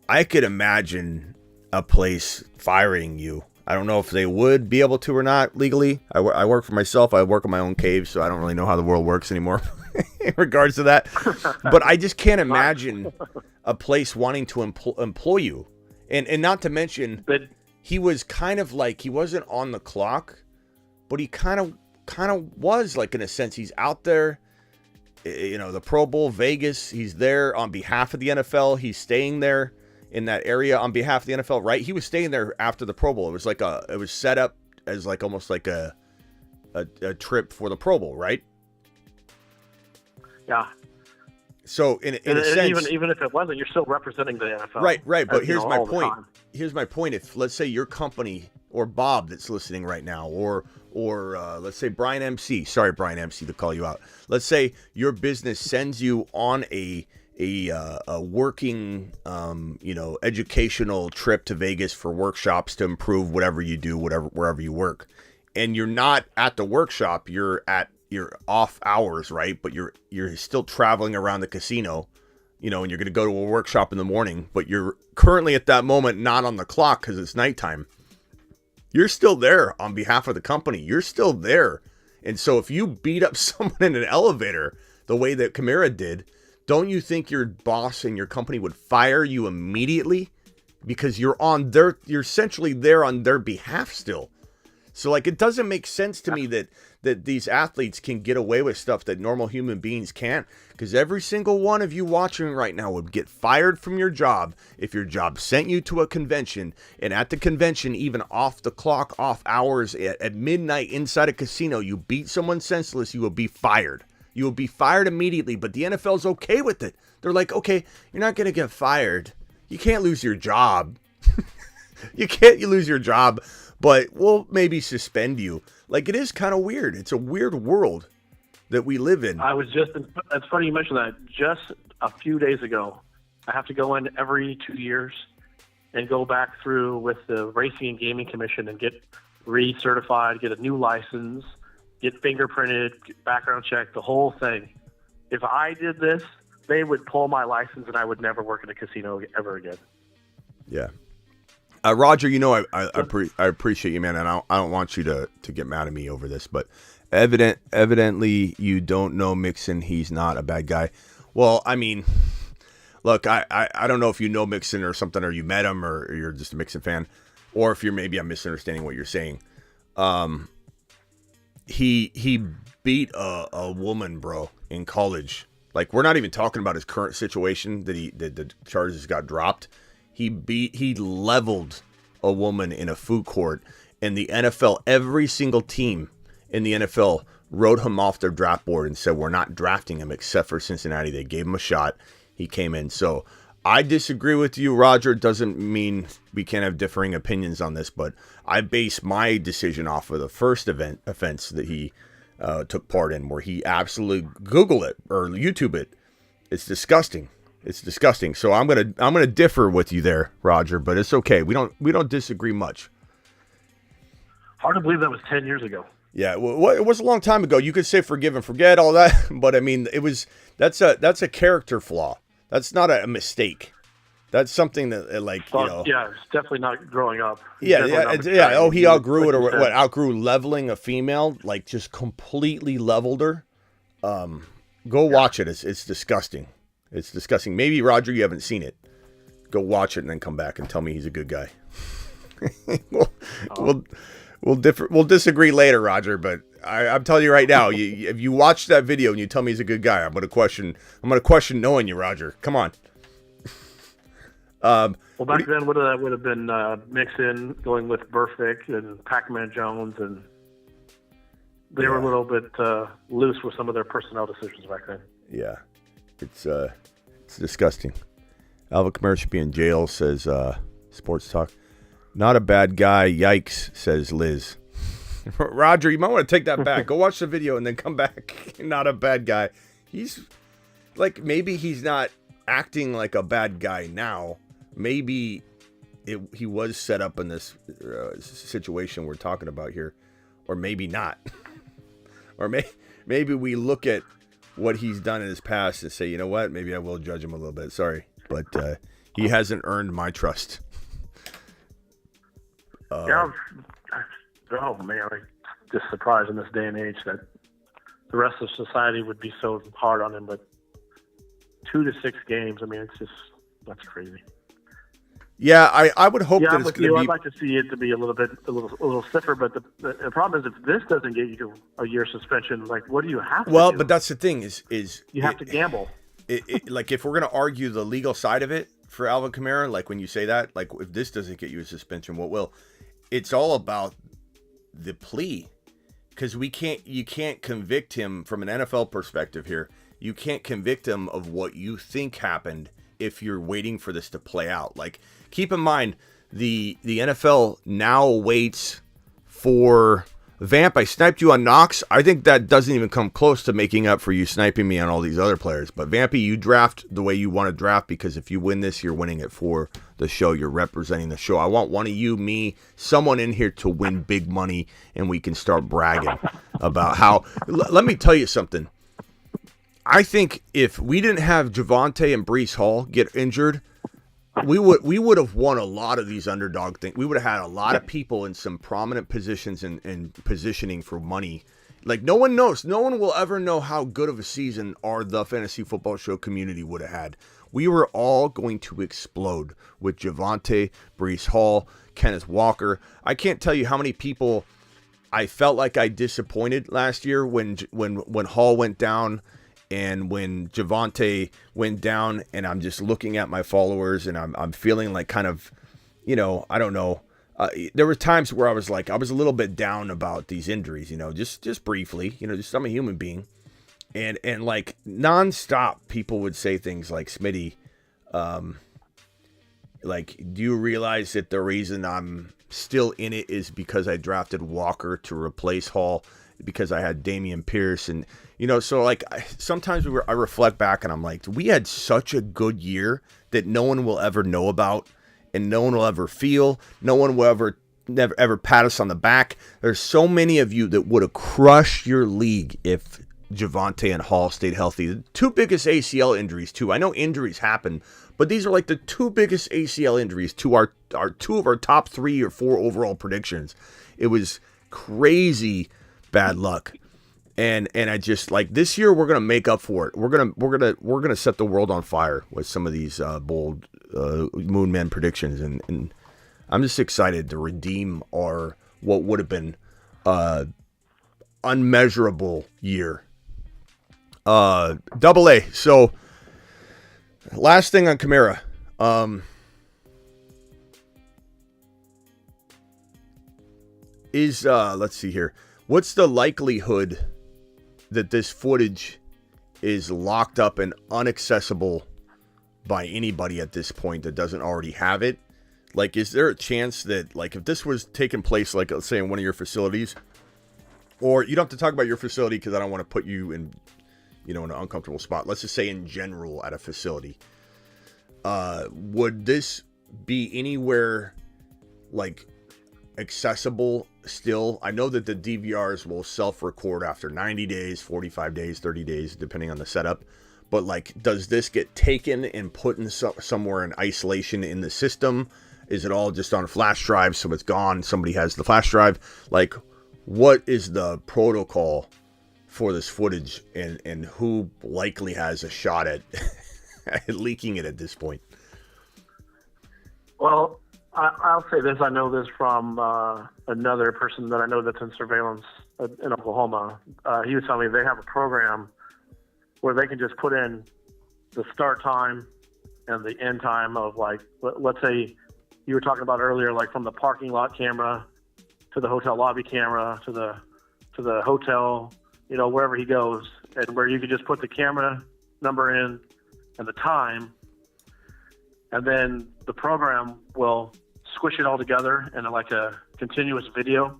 I could imagine a place firing you. I don't know if they would be able to or not legally. I work for myself. I work in my own cave, so I don't really know how the world works anymore in regards to that. But I just can't imagine a place wanting to employ you. And not to mention, he was kind of like, he wasn't on the clock, but he kind of was, like, in a sense. He's out there, the Pro Bowl, Vegas, he's there on behalf of the NFL. He's staying there in that area on behalf of the NFL, right? He was staying there after the Pro Bowl. It was like it was set up as like almost like a trip for the Pro Bowl, right? Yeah. So in a sense, even if it wasn't, you're still representing the NFL. Right. But here's my point. Time. Here's my point. If let's say your company or Bob that's listening right now, or let's say Brian MC. Sorry, Brian MC, to call you out. Let's say your business sends you on a working, educational trip to Vegas for workshops to improve whatever you do, wherever you work, and you're not at the workshop. You're at your off hours, right? But you're still traveling around the casino, and you're going to go to a workshop in the morning, but you're currently at that moment not on the clock because it's nighttime. You're still there on behalf of the company. You're still there. And so if you beat up someone in an elevator the way that Kamara did, don't you think your boss and your company would fire you immediately? Because you're essentially there on their behalf still. So like, it doesn't make sense to me that these athletes can get away with stuff that normal human beings can't, because every single one of you watching right now would get fired from your job if your job sent you to a convention, and at the convention, even off the clock, off hours, at midnight inside a casino, you beat someone senseless, you will be fired. You will be fired immediately, but the NFL's okay with it. They're like, okay, you're not going to get fired. You can't lose your job. You lose your job, but we'll maybe suspend you. Like, it is kind of weird. It's a weird world that we live in. It's funny you mentioned that. Just a few days ago, I have to go in every 2 years and go back through with the Racing and Gaming Commission and get recertified, get a new license, get fingerprinted, get background check, the whole thing. If I did this, they would pull my license and I would never work in a casino ever again. Yeah. Roger, I appreciate you, man, and I don't want you to get mad at me over this, but evidently you don't know Mixon. He's not a bad guy. Well, I mean, look, I don't know if you know Mixon or something, or you met him, or you're just a Mixon fan, or if I'm misunderstanding what you're saying. He beat a woman, bro, in college. Like, we're not even talking about his current situation that the charges got dropped. He leveled a woman in a food court, and the NFL, every single team in the NFL wrote him off their draft board and said, we're not drafting him except for Cincinnati. They gave him a shot. He came in. So I disagree with you, Roger. Doesn't mean we can't have differing opinions on this, but I base my decision off of the first offense that he took part in, where he absolutely Google it or YouTube it. It's disgusting. It's disgusting. So I'm gonna differ with you there, Roger, but it's okay. We don't disagree much. Hard to believe that was 10 years ago. Yeah, well, it was a long time ago. You could say forgive and forget all that, but I mean, that's a character flaw. That's not a mistake. That's something that yeah, it's definitely not growing up. Yeah. Oh, he outgrew it, or what? Outgrew leveling a female, like just completely leveled her. Go watch it. It's disgusting. It's disgusting. Maybe, Roger, you haven't seen it. Go watch it and then come back and tell me he's a good guy. We'll disagree later, Roger, but I'm telling you right now, if you watch that video and you tell me he's a good guy, I'm gonna question knowing you, Roger. Come on. Well, back then, that would have been Mixon going with Burfict and Pac-Man Jones, and they were a little bit loose with some of their personnel decisions back then. Yeah, it's disgusting. Alvin Kamara should be in jail, says Sports Talk. Not a bad guy, yikes, says Liz. Roger, you might want to take that back. Go watch the video and then come back. Not a bad guy. He's like, maybe he's not acting like a bad guy now. Maybe he was set up in this situation we're talking about here, or maybe not. Or maybe we look at what he's done in his past and say, you know what, maybe I will judge him a little bit. Sorry, but he hasn't earned my trust. Oh man, I'm just surprised in this day and age that the rest of society would be so hard on him. But 2 to 6 games, I mean, that's crazy. Yeah, I would hope that it's going to be. I'd like to see it to be a little stiffer, but the problem is if this doesn't get you a year suspension, like what do you have to do? Well, but that's the thing is you have to gamble. Like if we're going to argue the legal side of it for Alvin Kamara, like when you say that, like if this doesn't get you a suspension, what will? It's all about the plea, because you can't convict him from an NFL perspective here. You can't convict him of what you think happened if you're waiting for this to play out. Like, keep in mind, the NFL now waits for Vamp. I sniped you on Knox. I think that doesn't even come close to making up for you sniping me on all these other players. But Vampy, you draft the way you want to draft, because if you win this, you're winning it for the show. You're representing the show. I want one of you, me, someone in here to win big money, and we can start bragging about how. Let me tell you something. I think if we didn't have Javonte and Breece Hall get injured, we would have won a lot of these underdog things. We would have had a lot of people in some prominent positions and positioning for money. Like, no one knows. No one will ever know how good of a season the Fantasy Football Show community would have had. We were all going to explode with Javonte, Breece Hall, Kenneth Walker. I can't tell you how many people I felt like I disappointed last year when Hall went down. And when Javonte went down, and I'm just looking at my followers, and I'm feeling like kind of, I don't know. There were times where I was a little bit down about these injuries, just briefly, just I'm a human being. And like nonstop, people would say things like, Smitty, like, do you realize that the reason I'm still in it is because I drafted Walker to replace Hall, because I had Dameon Pierce, and so like sometimes I reflect back and I'm like, we had such a good year that no one will ever know about, and no one will ever feel. No one will ever pat us on the back. There's so many of you that would have crushed your league if Javonte and Hall stayed healthy. The 2 biggest ACL injuries too. I know injuries happen, but these are like the 2 biggest ACL injuries to our 2 of our top 3 or 4 overall predictions. It was crazy bad luck. And I just like this year we're gonna make up for it. We're gonna set the world on fire with some of these bold Moonmen predictions, and I'm just excited to redeem our what would have been unmeasurable year. Double A. So last thing on Kamara. Let's see here. What's the likelihood that this footage is locked up and inaccessible by anybody at this point that doesn't already have it? Like, is there a chance that, like, if this was taking place, like, let's say in one of your facilities, or you don't have to talk about your facility because I don't want to put you in, in an uncomfortable spot. Let's just say in general at a facility. Would this be anywhere, like, accessible still? I know that the DVRs will self-record after 90 days, 45 days, 30 days, depending on the setup. But, like, does this get taken and put in somewhere in isolation in the system? Is it all just on a flash drive, so it's gone? Somebody has the flash drive. Like, what is the protocol for this footage, and who likely has a shot at leaking it at this point. Well, I'll say this. I know this from another person that I know that's in surveillance in Oklahoma. He was telling me they have a program where they can just put in the start time and the end time of, like, let's say you were talking about earlier, like from the parking lot camera to the hotel lobby camera to the hotel, wherever he goes, and where you could just put the camera number in and the time, and then the program will squish it all together in like a continuous video.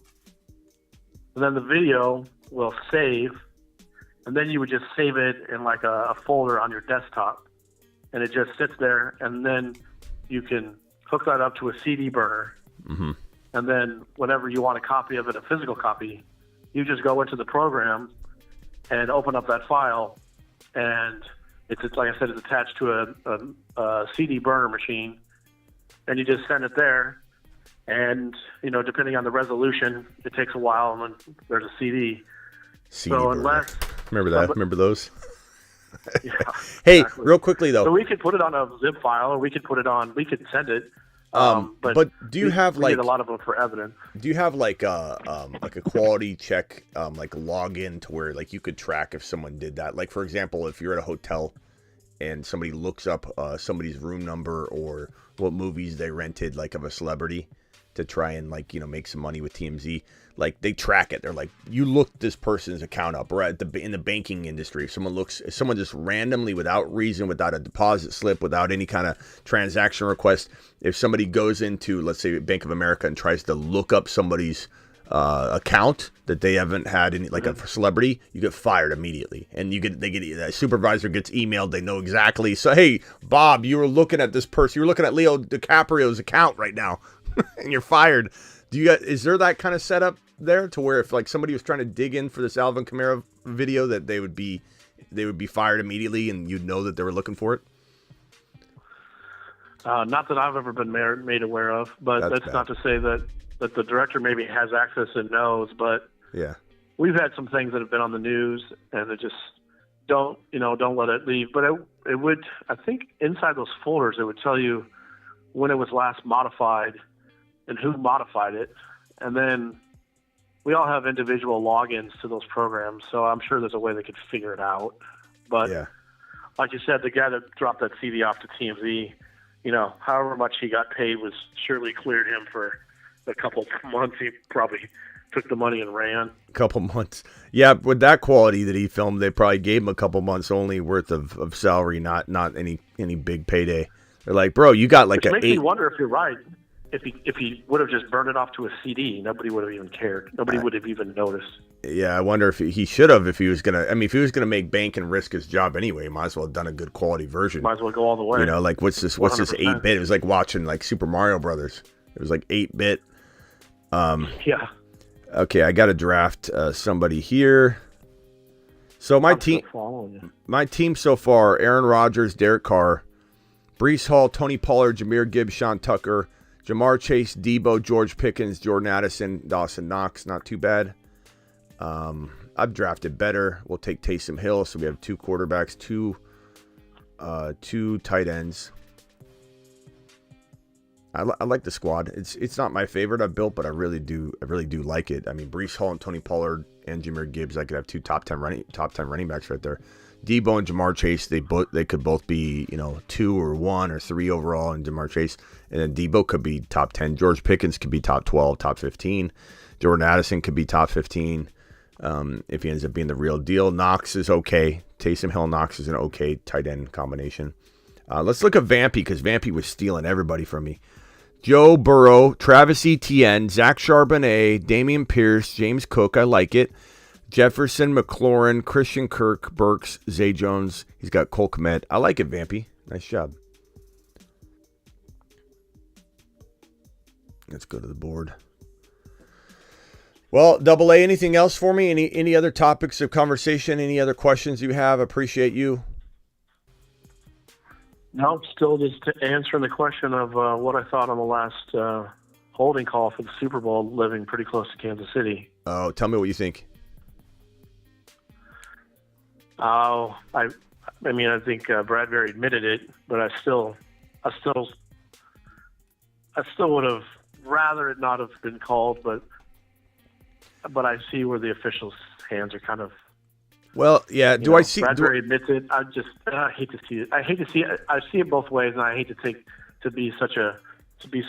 And then the video will save, and then you would just save it in like a folder on your desktop, and it just sits there, and then you can hook that up to a CD burner. Mm-hmm. And then whenever you want a copy of it, a physical copy, you just go into the program and open up that file, and it's like I said, it's attached to a CD burner machine, and you just send it there. And depending on the resolution, it takes a while, and then there's a CD. CD so burner. unless Remember that? Remember those? Yeah. Hey, Exactly. real quickly though. So we could put it on a zip file, or we could send it. But do you have we like need a lot of them for evidence? Do you have like a quality check, like a login to where like you could track if someone did that? Like for example, if you're at a hotel and somebody looks up somebody's room number or what movies they rented, like of a celebrity, to try and like make some money with TMZ, like they track it. They're like, you look this person's account up, or in the banking industry, if someone just randomly, without reason, without a deposit slip, without any kind of transaction request, if somebody goes into, let's say, Bank of America and tries to look up somebody's account that they haven't had any, like a celebrity, you get fired immediately, and a supervisor gets emailed. They know exactly. So hey, Bob, you were looking at this person. You were looking at Leo DiCaprio's account right now, and you're fired. Is there that kind of setup there to where if like somebody was trying to dig in for this Alvin Kamara video, that they would be fired immediately, and you'd know that they were looking for it? Not that I've ever been made aware of, but that's not to say that the director maybe has access and knows. But yeah, we've had some things that have been on the news, and it just don't let it leave. But it would, I think, inside those folders, it would tell you when it was last modified and who modified it, and then we all have individual logins to those programs, so I'm sure there's a way they could figure it out. But yeah, like you said, the guy that dropped that CD off to TMZ, however much he got paid was surely cleared him for a couple months. He probably took the money and ran. A couple months. Yeah, with that quality that he filmed, they probably gave him a couple months only worth of salary, not any big payday. They're like, bro, you got like Which makes me wonder if you're right. If he would have just burned it off to a CD, nobody would have even cared. Nobody would have even noticed. Yeah, I wonder if he should have, if he was gonna. I mean, if he was gonna make bank and risk his job anyway, he might as well have done a good quality version. Might as well go all the way. Like what's this 8-bit? It was like watching like Super Mario Brothers. It was like 8-bit. Yeah. Okay, I got to draft somebody here. So my team so far: Aaron Rodgers, Derek Carr, Breece Hall, Tony Pollard, Jahmyr Gibbs, Sean Tucker, Jamar Chase, Debo, George Pickens, Jordan Addison, Dawson Knox. Not too bad. I've drafted better. We'll take Taysom Hill. So we have 2 quarterbacks, two tight ends. I like the squad. It's not my favorite I've built, but I really do like it. I mean, Breece Hall and Tony Pollard and Jahmyr Gibbs, I could have 2 top 10 running backs right there. Debo and Jamar Chase, they could both be 2 or 1 or 3 overall, and Jamar Chase, and then Debo could be top 10. George Pickens could be top 12, top 15. Jordan Addison could be top 15 if he ends up being the real deal. Knox is okay. Taysom Hill and Knox is an okay tight end combination. Let's look at Vampy, because Vampy was stealing everybody from me. Joe Burrow, Travis Etienne, Zach Charbonnet, Damian Pierce, James Cook. I like it. Jefferson, McLaurin, Christian Kirk, Burks, Zay Jones. He's got Cole Kmet. I like it, Vampy. Nice job. Let's go to the board. Well, Double A, anything else for me? Any other topics of conversation? Any other questions you have? Appreciate you. No, still just answering the question of what I thought on the last holding call for the Super Bowl, living pretty close to Kansas City. Oh, tell me what you think. I I mean, I think Bradbury admitted it, but I still would have rather it not have been called, but I see where the officials' hands are kind of. Well, yeah. Bradbury admits it. I hate to see it. I see it both ways, and I hate to be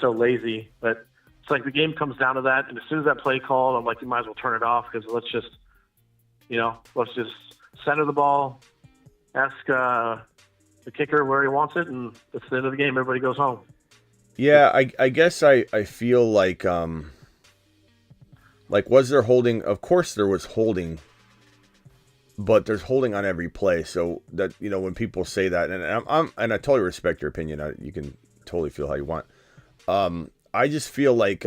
so lazy. But it's like the game comes down to that, and as soon as that play called, I'm like, you might as well turn it off because let's just center the ball, ask the kicker where he wants it, and it's the end of the game. Everybody goes home. Yeah, I guess I feel like was there holding? Of course there was holding, but there's holding on every play. So that when people say that, and I totally respect your opinion. You can totally feel how you want. I just feel like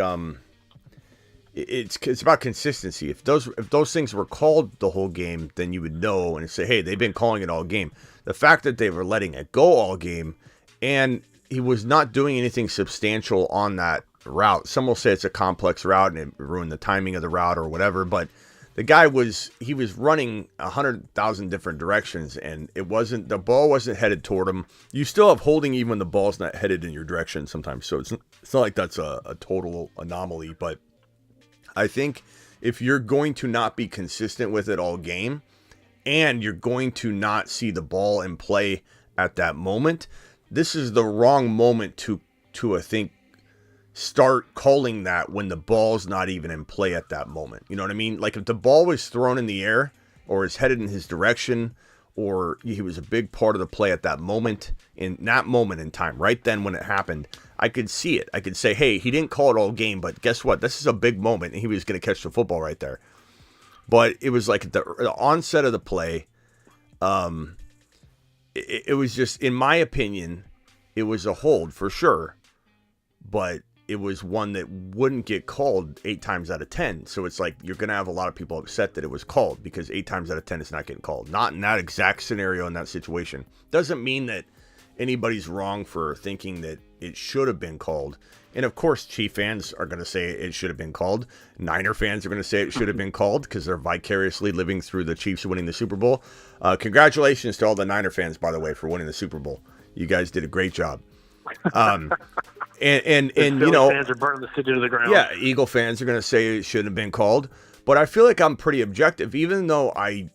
it's about consistency. If those things were called the whole game, then you would know and say, hey, they've been calling it all game. The fact that they were letting it go all game, and he was not doing anything substantial on that route. Some will say it's a complex route and it ruined the timing of the route or whatever, but the guy was running 100,000 different directions, and the ball wasn't headed toward him. You still have holding even when the ball's not headed in your direction sometimes. So it's not like that's a total anomaly, but I think if you're going to not be consistent with it all game, and you're going to not see the ball in play at that moment, this is the wrong moment to I think start calling that when the ball's not even in play at that moment. You know what I mean? Like if the ball was thrown in the air or is headed in his direction, or he was a big part of the play at that moment, in that moment in time, right then when it happened, I could see it. I could say, hey, he didn't call it all game, but guess what? This is a big moment, and he was going to catch the football right there. But it was like at the onset of the play, it was just, in my opinion, it was a hold for sure, but it was one that wouldn't get called 8 times out of 10. So it's like you're going to have a lot of people upset that it was called because 8 times out of 10 it's not getting called. Not in that exact scenario, in that situation. Doesn't mean that anybody's wrong for thinking that it should have been called. And of course, Chief fans are going to say it should have been called. Niner fans are going to say it should have been called because they're vicariously living through the Chiefs winning the Super Bowl. Congratulations to all the Niner fans, by the way, for winning the Super Bowl. You guys did a great job. And fans are burning the city to the ground. Yeah, Eagle fans are going to say it shouldn't have been called. But I feel like I'm pretty objective, even though I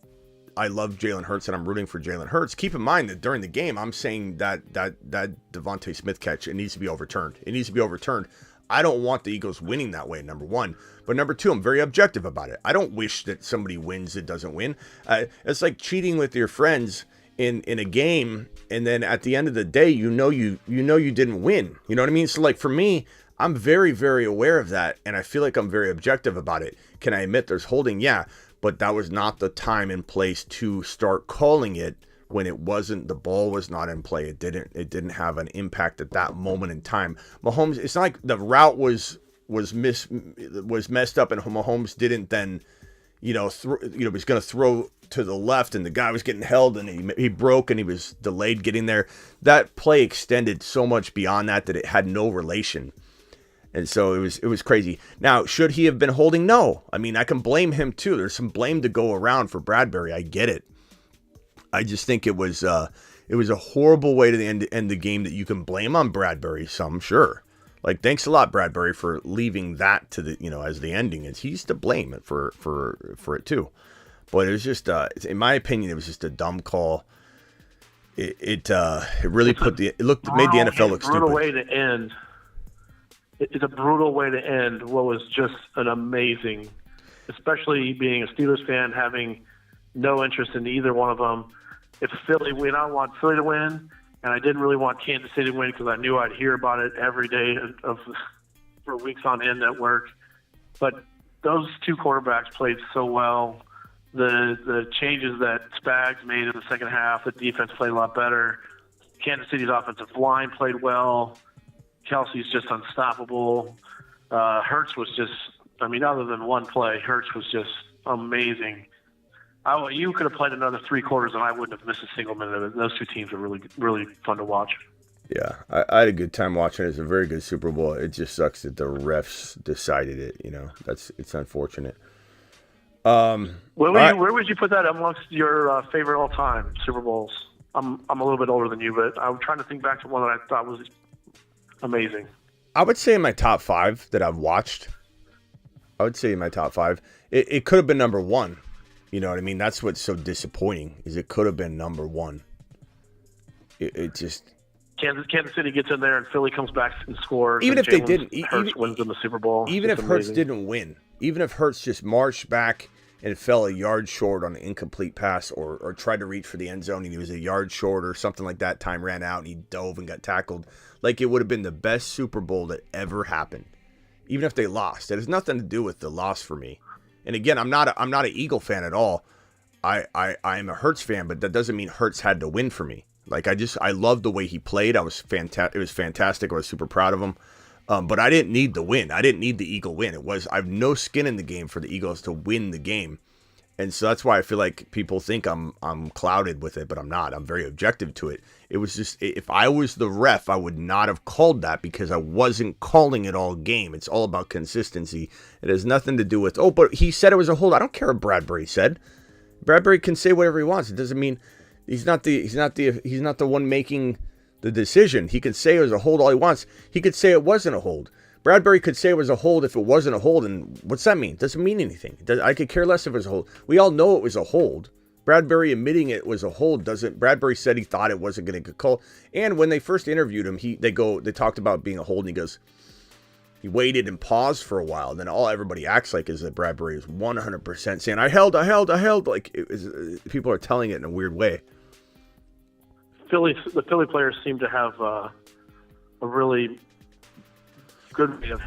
love Jalen Hurts and I'm rooting for Jalen Hurts. Keep in mind that during the game, I'm saying that Devontae Smith catch, it needs to be overturned. It needs to be overturned. I don't want the Eagles winning that way, number one. But number two, I'm very objective about it. I don't wish that somebody wins that doesn't win. It's like cheating with your friends in a game, and then at the end of the day, you know you didn't win. You know what I mean? So like for me, I'm very, very aware of that, and I feel like I'm very objective about it. Can I admit there's holding? Yeah, but that was not the time and place to start calling it when it wasn't, the ball was not in play. It didn't have an impact at that moment in time. Mahomes, it's not like the route was messed up and Mahomes didn't then, was going to throw to the left and the guy was getting held and he broke and he was delayed getting there. That play extended so much beyond that it had no relation. And so it was crazy. Now, should he have been holding? No. I mean, I can blame him too. There's some blame to go around for Bradbury. I get it. I just think it was a horrible way to end the game that you can blame on Bradbury some, sure. Like, thanks a lot, Bradbury, for leaving that to the, as the ending. He's to blame for it too. But it was just, in my opinion, it was just a dumb call. It really made the NFL look stupid. Way to end. It's a brutal way to end what was just an amazing, especially being a Steelers fan, having no interest in either one of them. If Philly win, I want Philly to win, and I didn't really want Kansas City to win because I knew I'd hear about it every day for weeks on end at work. But those two quarterbacks played so well. The changes that Spags made in the second half, the defense played a lot better. Kansas City's offensive line played well. Kelsey's just unstoppable. Hurts was just, other than one play, Hurts was just amazing. You could have played another 3 quarters and I wouldn't have missed a single minute of it. Those two teams are really, really fun to watch. Yeah, I had a good time watching it. It's a very good Super Bowl. It just sucks that the refs decided it. It's unfortunate. Where would you put that amongst your favorite all-time Super Bowls? I'm a little bit older than you, but I'm trying to think back to one that I thought was amazing. I would say in my top 5 that I've watched. I would say in my top 5. It could have been number 1. You know what I mean? That's what's so disappointing, is it could have been number 1. It just... Kansas City gets in there and Philly comes back and scores. Even and if they didn't, Hurts wins in the Super Bowl. Even if Hurts didn't win, even if Hurts just marched back and fell a yard short on an incomplete pass, or tried to reach for the end zone and he was a yard short or something like that, time ran out and he dove and got tackled, like, it would have been the best Super Bowl that ever happened. Even if they lost, it has nothing to do with the loss for me. And again, I'm not an Eagle fan at all. I am a Hurts fan, but that doesn't mean Hurts had to win for me. Like, I loved the way he played. It was fantastic. I was super proud of him. But I didn't need the win. I didn't need the Eagle win. I have no skin in the game for the Eagles to win the game. And so that's why I feel like people think I'm clouded with it, but I'm not. I'm very objective to it. It was just, if I was the ref, I would not have called that, because I wasn't calling it all game. It's all about consistency. It has nothing to do with, oh, but he said it was a hold. I don't care what Bradbury said. Bradbury can say whatever he wants. It doesn't mean he's not the one making the decision. He can say it was a hold all he wants. He could say it wasn't a hold. Bradbury could say it was a hold if it wasn't a hold, and what's that mean? It doesn't mean anything. I could care less if it was a hold. We all know it was a hold. Bradbury admitting it was a hold doesn't. Bradbury said he thought it wasn't going to get called. And when they first interviewed him, they talked about being a hold, and he goes, he waited and paused for a while. And then all everybody acts like is that Bradbury is 100% saying, I held. Like, people are telling it in a weird way. The Philly players seem to have a really good way of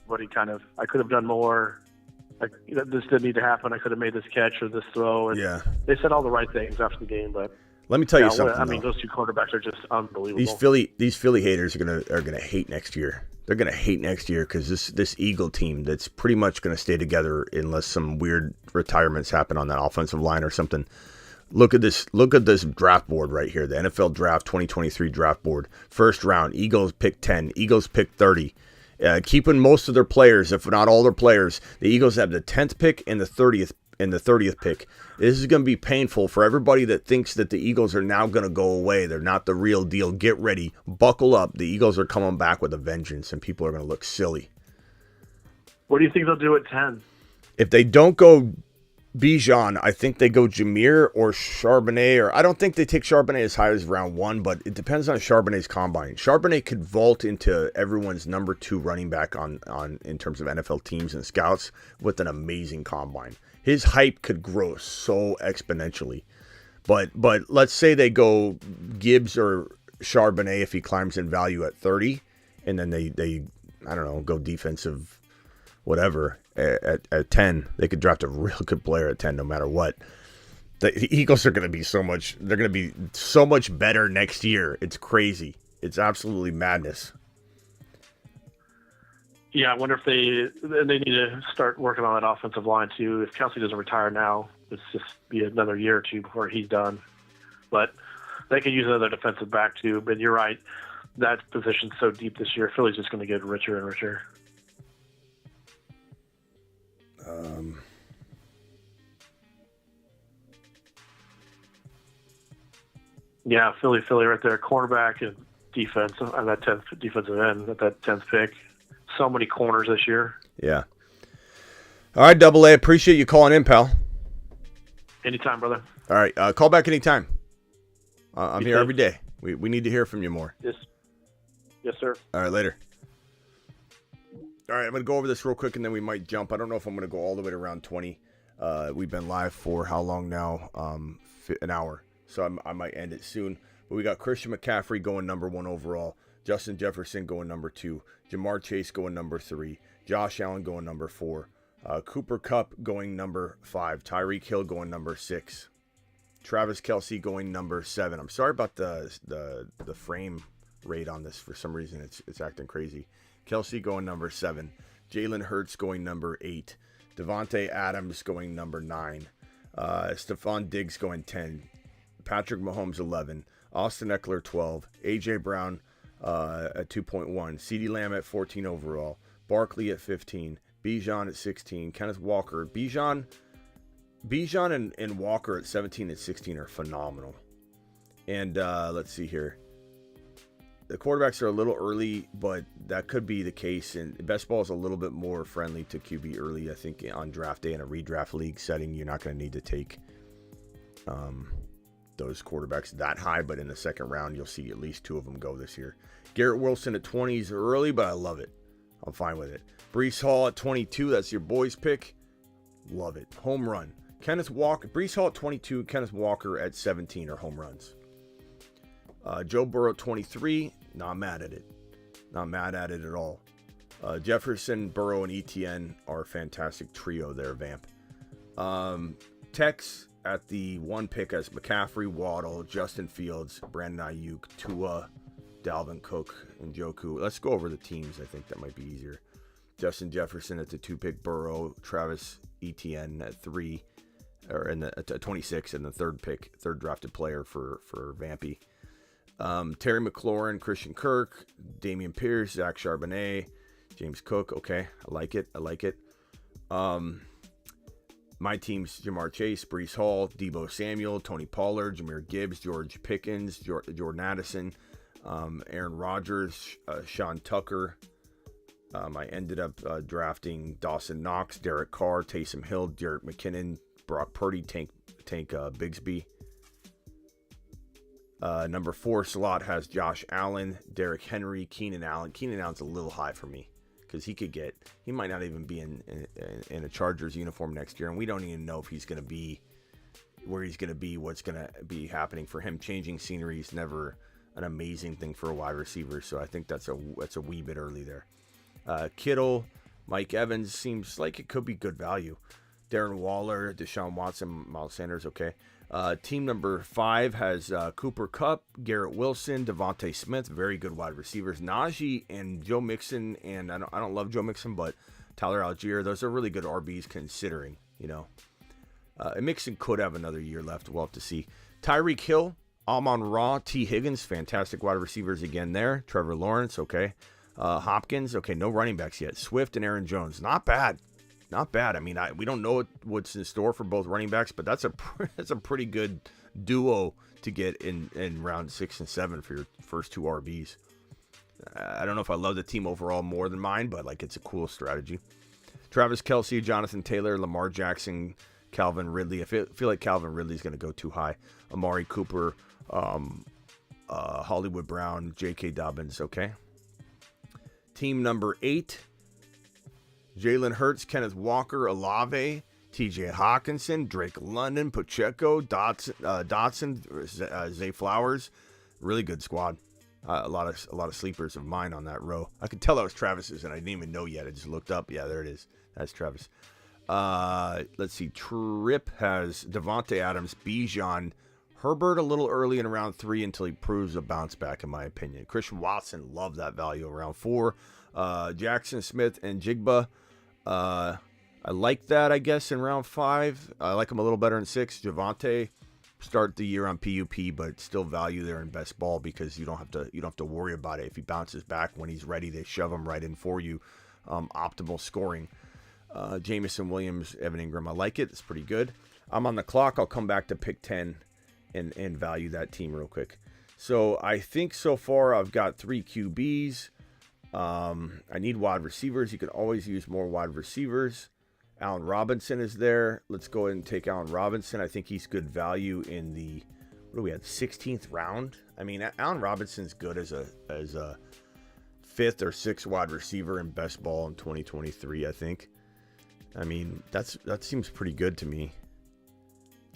what he kind of, I could have done more. Like, this didn't need to happen. I could have made this catch or this throw. And yeah. They said all the right things after the game, but let me tell you something. I mean, those two quarterbacks are just unbelievable. These Philly haters are gonna hate next year. They're gonna hate next year because this Eagle team that's pretty much gonna stay together unless some weird retirements happen on that offensive line or something. Look at this draft board right here. The NFL Draft 2023 draft board. First round, Eagles pick 10. Eagles pick 30. Keeping most of their players, if not all their players. The Eagles have the 10th pick and the 30th pick. This is going to be painful for everybody that thinks that the Eagles are now going to go away. They're not the real deal. Get ready. Buckle up. The Eagles are coming back with a vengeance, and people are going to look silly. What do you think they'll do at 10? If they don't go Bijan, I think they go Jameer or Charbonnet, or I don't think they take Charbonnet as high as round 1, but it depends on Charbonnet's combine. Charbonnet could vault into everyone's number 2 running back on in terms of NFL teams and scouts with an amazing combine. His hype could grow so exponentially. But let's say they go Gibbs or Charbonnet if he climbs in value at 30, and then they I don't know, go defensive whatever at 10. They could draft a real good player at 10 no matter what. The Eagles are going to be so much better next year. It's crazy. It's absolutely madness. Yeah, I wonder if they need to start working on that offensive line too. If Kelsey doesn't retire now, it's just be another year or two before he's done. But they could use another defensive back too. But you're right, that position's so deep this year. Philly's just going to get richer and richer. Yeah, Philly right there, cornerback and defense on that 10th defensive end at that 10th pick. So many corners this year. Yeah. All right, Double A, appreciate you calling in, pal. Anytime, brother. All right, call back anytime. I'm here every day. We need to hear from you more. Yes, sir. All right, later. All right, I'm going to go over this real quick, and then we might jump. I don't know if I'm going to go all the way to round 20. We've been live for how long now? An hour. So I might end it soon. But we got Christian McCaffrey going number 1 overall. Justin Jefferson going number 2. Jamar Chase going number 3. Josh Allen going number 4. Cooper Kupp going number 5. Tyreek Hill going number 6. Travis Kelce going number 7. I'm sorry about the frame rate on this. For some reason, it's acting crazy. Kelce going number 7. Jalen Hurts going number 8. Devontae Adams going number 9. Stephon Diggs going 10. Patrick Mahomes 11. Austin Eckler 12. A.J. Brown at 2.1. CeeDee Lamb at 14 overall. Barkley at 15. Bijan at 16. Kenneth Walker. Bijan and Walker at 17 and 16 are phenomenal. And let's see here. The quarterbacks are a little early, but that could be the case. And best ball is a little bit more friendly to QB early. I think on draft day in a redraft league setting, you're not going to need to take those quarterbacks that high. But in the second round, you'll see at least 2 of them go this year. Garrett Wilson at 20 is early, but I love it. I'm fine with it. Breece Hall at 22. That's your boys' pick. Love it. Home run. Kenneth Walker. Breece Hall at 22. Kenneth Walker at 17 are home runs. Joe Burrow 23, not mad at it. Not mad at it at all. Jefferson, Burrow, and ETN are a fantastic trio there, Vamp. Tex at the 1 pick as McCaffrey, Waddle, Justin Fields, Brandon Ayuk, Tua, Dalvin Cook, and Njoku. Let's go over the teams. I think that might be easier. Justin Jefferson at the 2 pick, Burrow, Travis Etienne at 3, or in the 26, and the 3rd pick, 3rd drafted player for Vampy. Terry McLaurin, Christian Kirk, Damian Pierce, Zach Charbonnet, James Cook. Okay, I like it. My team's Jamar Chase, Breece Hall, Deebo Samuel, Tony Pollard, Jahmyr Gibbs, George Pickens, Jordan Addison, Aaron Rodgers, Sean Tucker. I ended up drafting Dawson Knox, Derek Carr, Taysom Hill, Derek McKinnon, Brock Purdy, Tank Bigsby. Number 4 slot has Josh Allen, Derrick Henry, Keenan Allen. Keenan Allen's a little high for me because he might not even be in a Chargers uniform next year, and we don't even know if he's going to be where he's going to be, what's going to be happening for him. Changing scenery is never an amazing thing for a wide receiver, so I think that's a wee bit early there. Kittle, Mike Evans seems like it could be good value. Darren Waller, Deshaun Watson, Miles Sanders, okay. Team number 5 has Cooper Kupp, Garrett Wilson, Devontae Smith, very good wide receivers. Najee and Joe Mixon, and I don't love Joe Mixon, but Tyler Algier, those are really good RBs considering, And Mixon could have another year left. We'll have to see. Tyreek Hill, Amon-Ra, T. Higgins, fantastic wide receivers again there. Trevor Lawrence, okay. Hopkins, okay, no running backs yet. Swift and Aaron Jones, not bad. Not bad. I mean, we don't know what's in store for both running backs, but that's a pretty good duo to get in round 6 and 7 for your first 2 RBs. I don't know if I love the team overall more than mine, but it's a cool strategy. Travis Kelce, Jonathan Taylor, Lamar Jackson, Calvin Ridley. I feel like Calvin Ridley's going to go too high. Amari Cooper, Hollywood Brown, J.K. Dobbins. Okay. Team number 8. Jalen Hurts, Kenneth Walker, Olave, T.J. Hawkinson, Drake London, Pacheco, Dotson, Zay Flowers. Really good squad. A lot of sleepers of mine on that row. I could tell that was Travis's, and I didn't even know yet. I just looked up. Yeah, there it is. That's Travis. Let's see. Tripp has Devontae Adams, Bijan, Herbert a little early in round 3 until he proves a bounce back, in my opinion. Christian Watson, love that value in round 4. Jackson Smith and Jigba. I like that, I guess, in round 5. I like him a little better in 6. Javonte, start the year on PUP, but still value there in best ball because you don't have to worry about it. If he bounces back when he's ready, they shove him right in for you. Optimal scoring. Jamison Williams, Evan Ingram, I like it. It's pretty good. I'm on the clock. I'll come back to pick 10 and value that team real quick. So I think so far I've got 3 QBs. I need wide receivers. You can always use more wide receivers. Allen Robinson is there. Let's go ahead and take Allen Robinson. I think he's good value in the, 16th round? I mean, Allen Robinson's good as a 5th or 6th wide receiver in best ball in 2023, I think. I mean, that seems pretty good to me.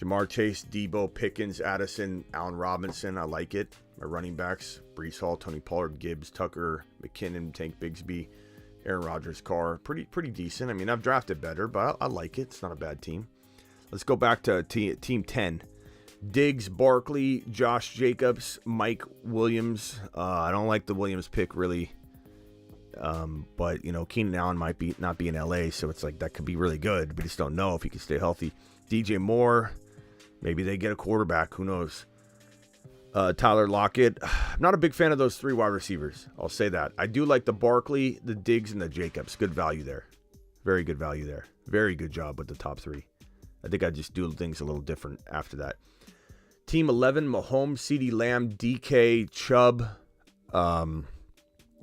Jamar Chase, Deebo, Pickens, Addison, Allen Robinson. I like it. My running backs, Breece Hall, Tony Pollard, Gibbs, Tucker, McKinnon, Tank Bigsby, Aaron Rodgers, Carr. Pretty decent. I mean, I've drafted better, but I like it. It's not a bad team. Let's go back to team 10. Diggs, Barkley, Josh Jacobs, Mike Williams. I don't like the Williams pick, really. But, Keenan Allen might not be in LA, so it's like that could be really good. We just don't know if he can stay healthy. DJ Moore. Maybe they get a quarterback. Who knows? Tyler Lockett. I'm not a big fan of those 3 wide receivers. I'll say that. I do like the Barkley, the Diggs, and the Jacobs. Good value there. Very good value there. Very good job with the top 3. I think I just do things a little different after that. Team 11, Mahomes, CeeDee Lamb, DK, Chubb,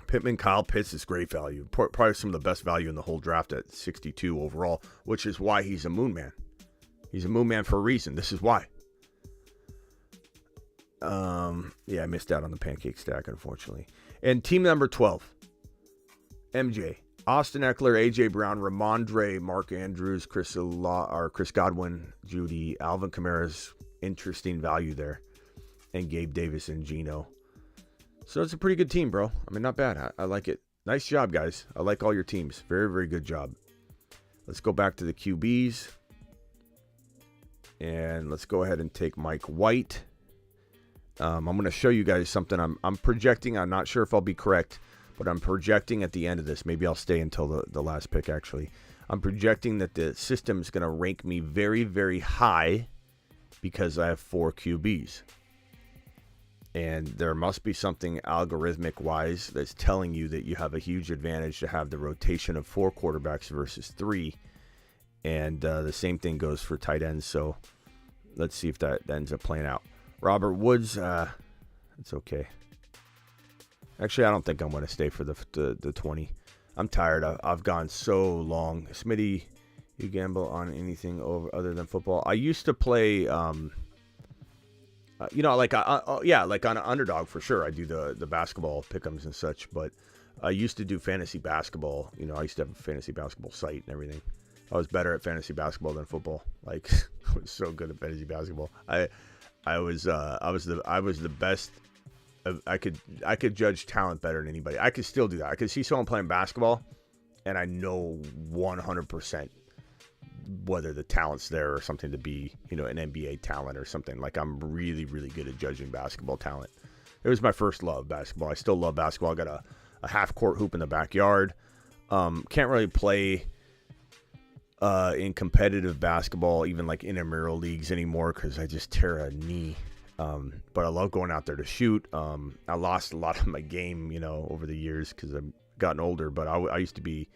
Pittman, Kyle Pitts is great value. Probably some of the best value in the whole draft at 62 overall, which is why he's a Moonman. He's a Moonman for a reason. This is why. Yeah, I missed out on the pancake stack, unfortunately. And team number 12, MJ, Austin Eckler, AJ Brown, Ramondre, Mark Andrews, Chris Godwin, Judy, Alvin Kamara's interesting value there, and Gabe Davis and Geno. So it's a pretty good team, bro. I mean, not bad. I like it. Nice job, guys. I like all your teams. Very, very good job. Let's go back to the QBs. And let's go ahead and take Mike White. I'm going to show you guys something I'm projecting. I'm not sure if I'll be correct, but I'm projecting at the end of this. Maybe I'll stay until the last pick, actually. I'm projecting that the system is going to rank me very, very high because I have 4 QBs. And there must be something algorithmic-wise that's telling you that you have a huge advantage to have the rotation of 4 quarterbacks versus 3. And the same thing goes for tight ends. So let's see if that ends up playing out. Robert Woods, it's okay. Actually, I don't think I'm going to stay for the 20. I'm tired. I've gone so long. Smitty, you gamble on anything other than football? I used to play... like on an underdog for sure. I do the basketball pick'ems and such, but I used to do fantasy basketball. I used to have a fantasy basketball site and everything. I was better at fantasy basketball than football. Like, I was so good at fantasy basketball. I was the best. I could judge talent better than anybody. I could still do that. I could see someone playing basketball, and I know 100%. Whether the talent's there or something to be, an NBA talent or something. Like, I'm really, really good at judging basketball talent. It was my first love, basketball. I still love basketball. I got a half-court hoop in the backyard. Can't really play in competitive basketball, even like intramural leagues anymore, because I just tear a knee. But I love going out there to shoot. I lost a lot of my game, over the years because I've gotten older. But I used to be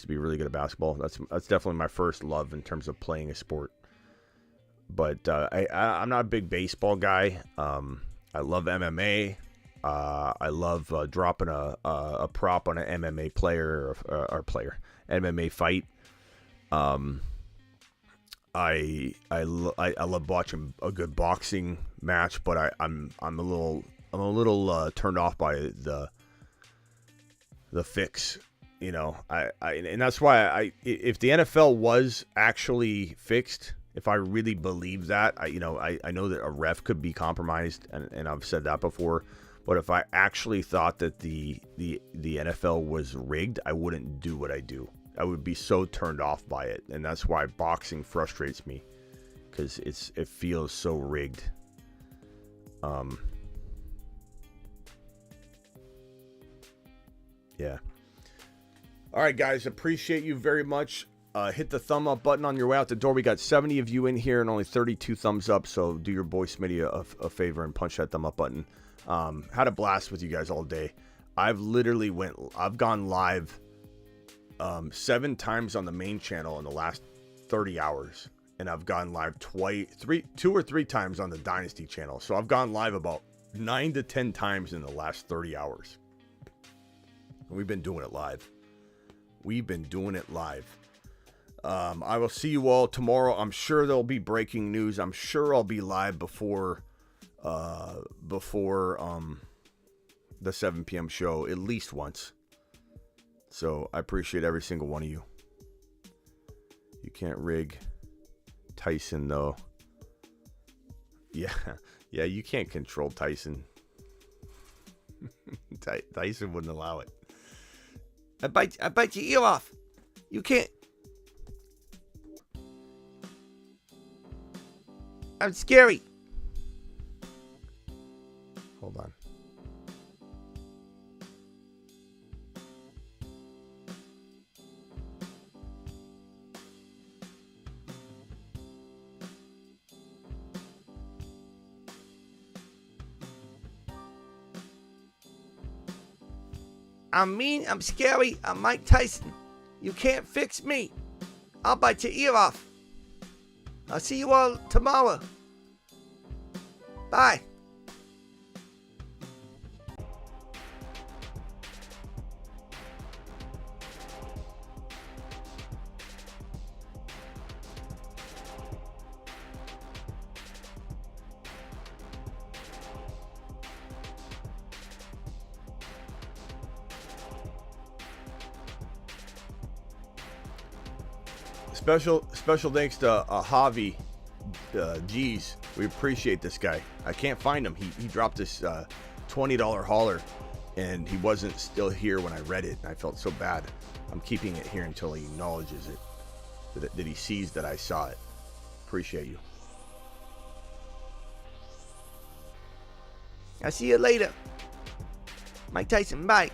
really good at basketball. That's definitely my first love in terms of playing a sport. But I'm not a big baseball guy. I love MMA. I love dropping a prop on an MMA player or MMA fight. I love watching a good boxing match, but I'm a little turned off by the fix. And that's why if the NFL was actually fixed, if I really believe that, I know that a ref could be compromised, and I've said that before, but if I actually thought that the NFL was rigged, I wouldn't do what I do. I would be so turned off by it, and that's why boxing frustrates me, because it feels so rigged. Yeah. All right, guys, appreciate you very much. Hit the thumb up button on your way out the door. We got 70 of you in here and only 32 thumbs up, so do your boy Smitty a favor and punch that thumb up button. Had a blast with you guys all day. I've gone live 7 times on the main channel in the last 30 hours, and I've gone live 2 or 3 times on the Dynasty channel. So I've gone live about 9 to 10 times in the last 30 hours. And we've been doing it live. I will see you all tomorrow. I'm sure there'll be breaking news. I'm sure I'll be live before the 7 p.m. show at least once. So I appreciate every single one of you. You can't rig Tyson, though. Yeah, you can't control Tyson. Tyson wouldn't allow it. I bite your ear off. You can't. I'm scary. Hold on. I'm mean, I'm scary, I'm Mike Tyson. You can't fix me. I'll bite your ear off. I'll see you all tomorrow. Bye. Special thanks to Javi G's. We appreciate this guy. I can't find him. He dropped this $20 hauler, and he wasn't still here when I read it. And I felt so bad. I'm keeping it here until he acknowledges it, that he sees that I saw it. Appreciate you. I'll see you later. Mike Tyson, bye.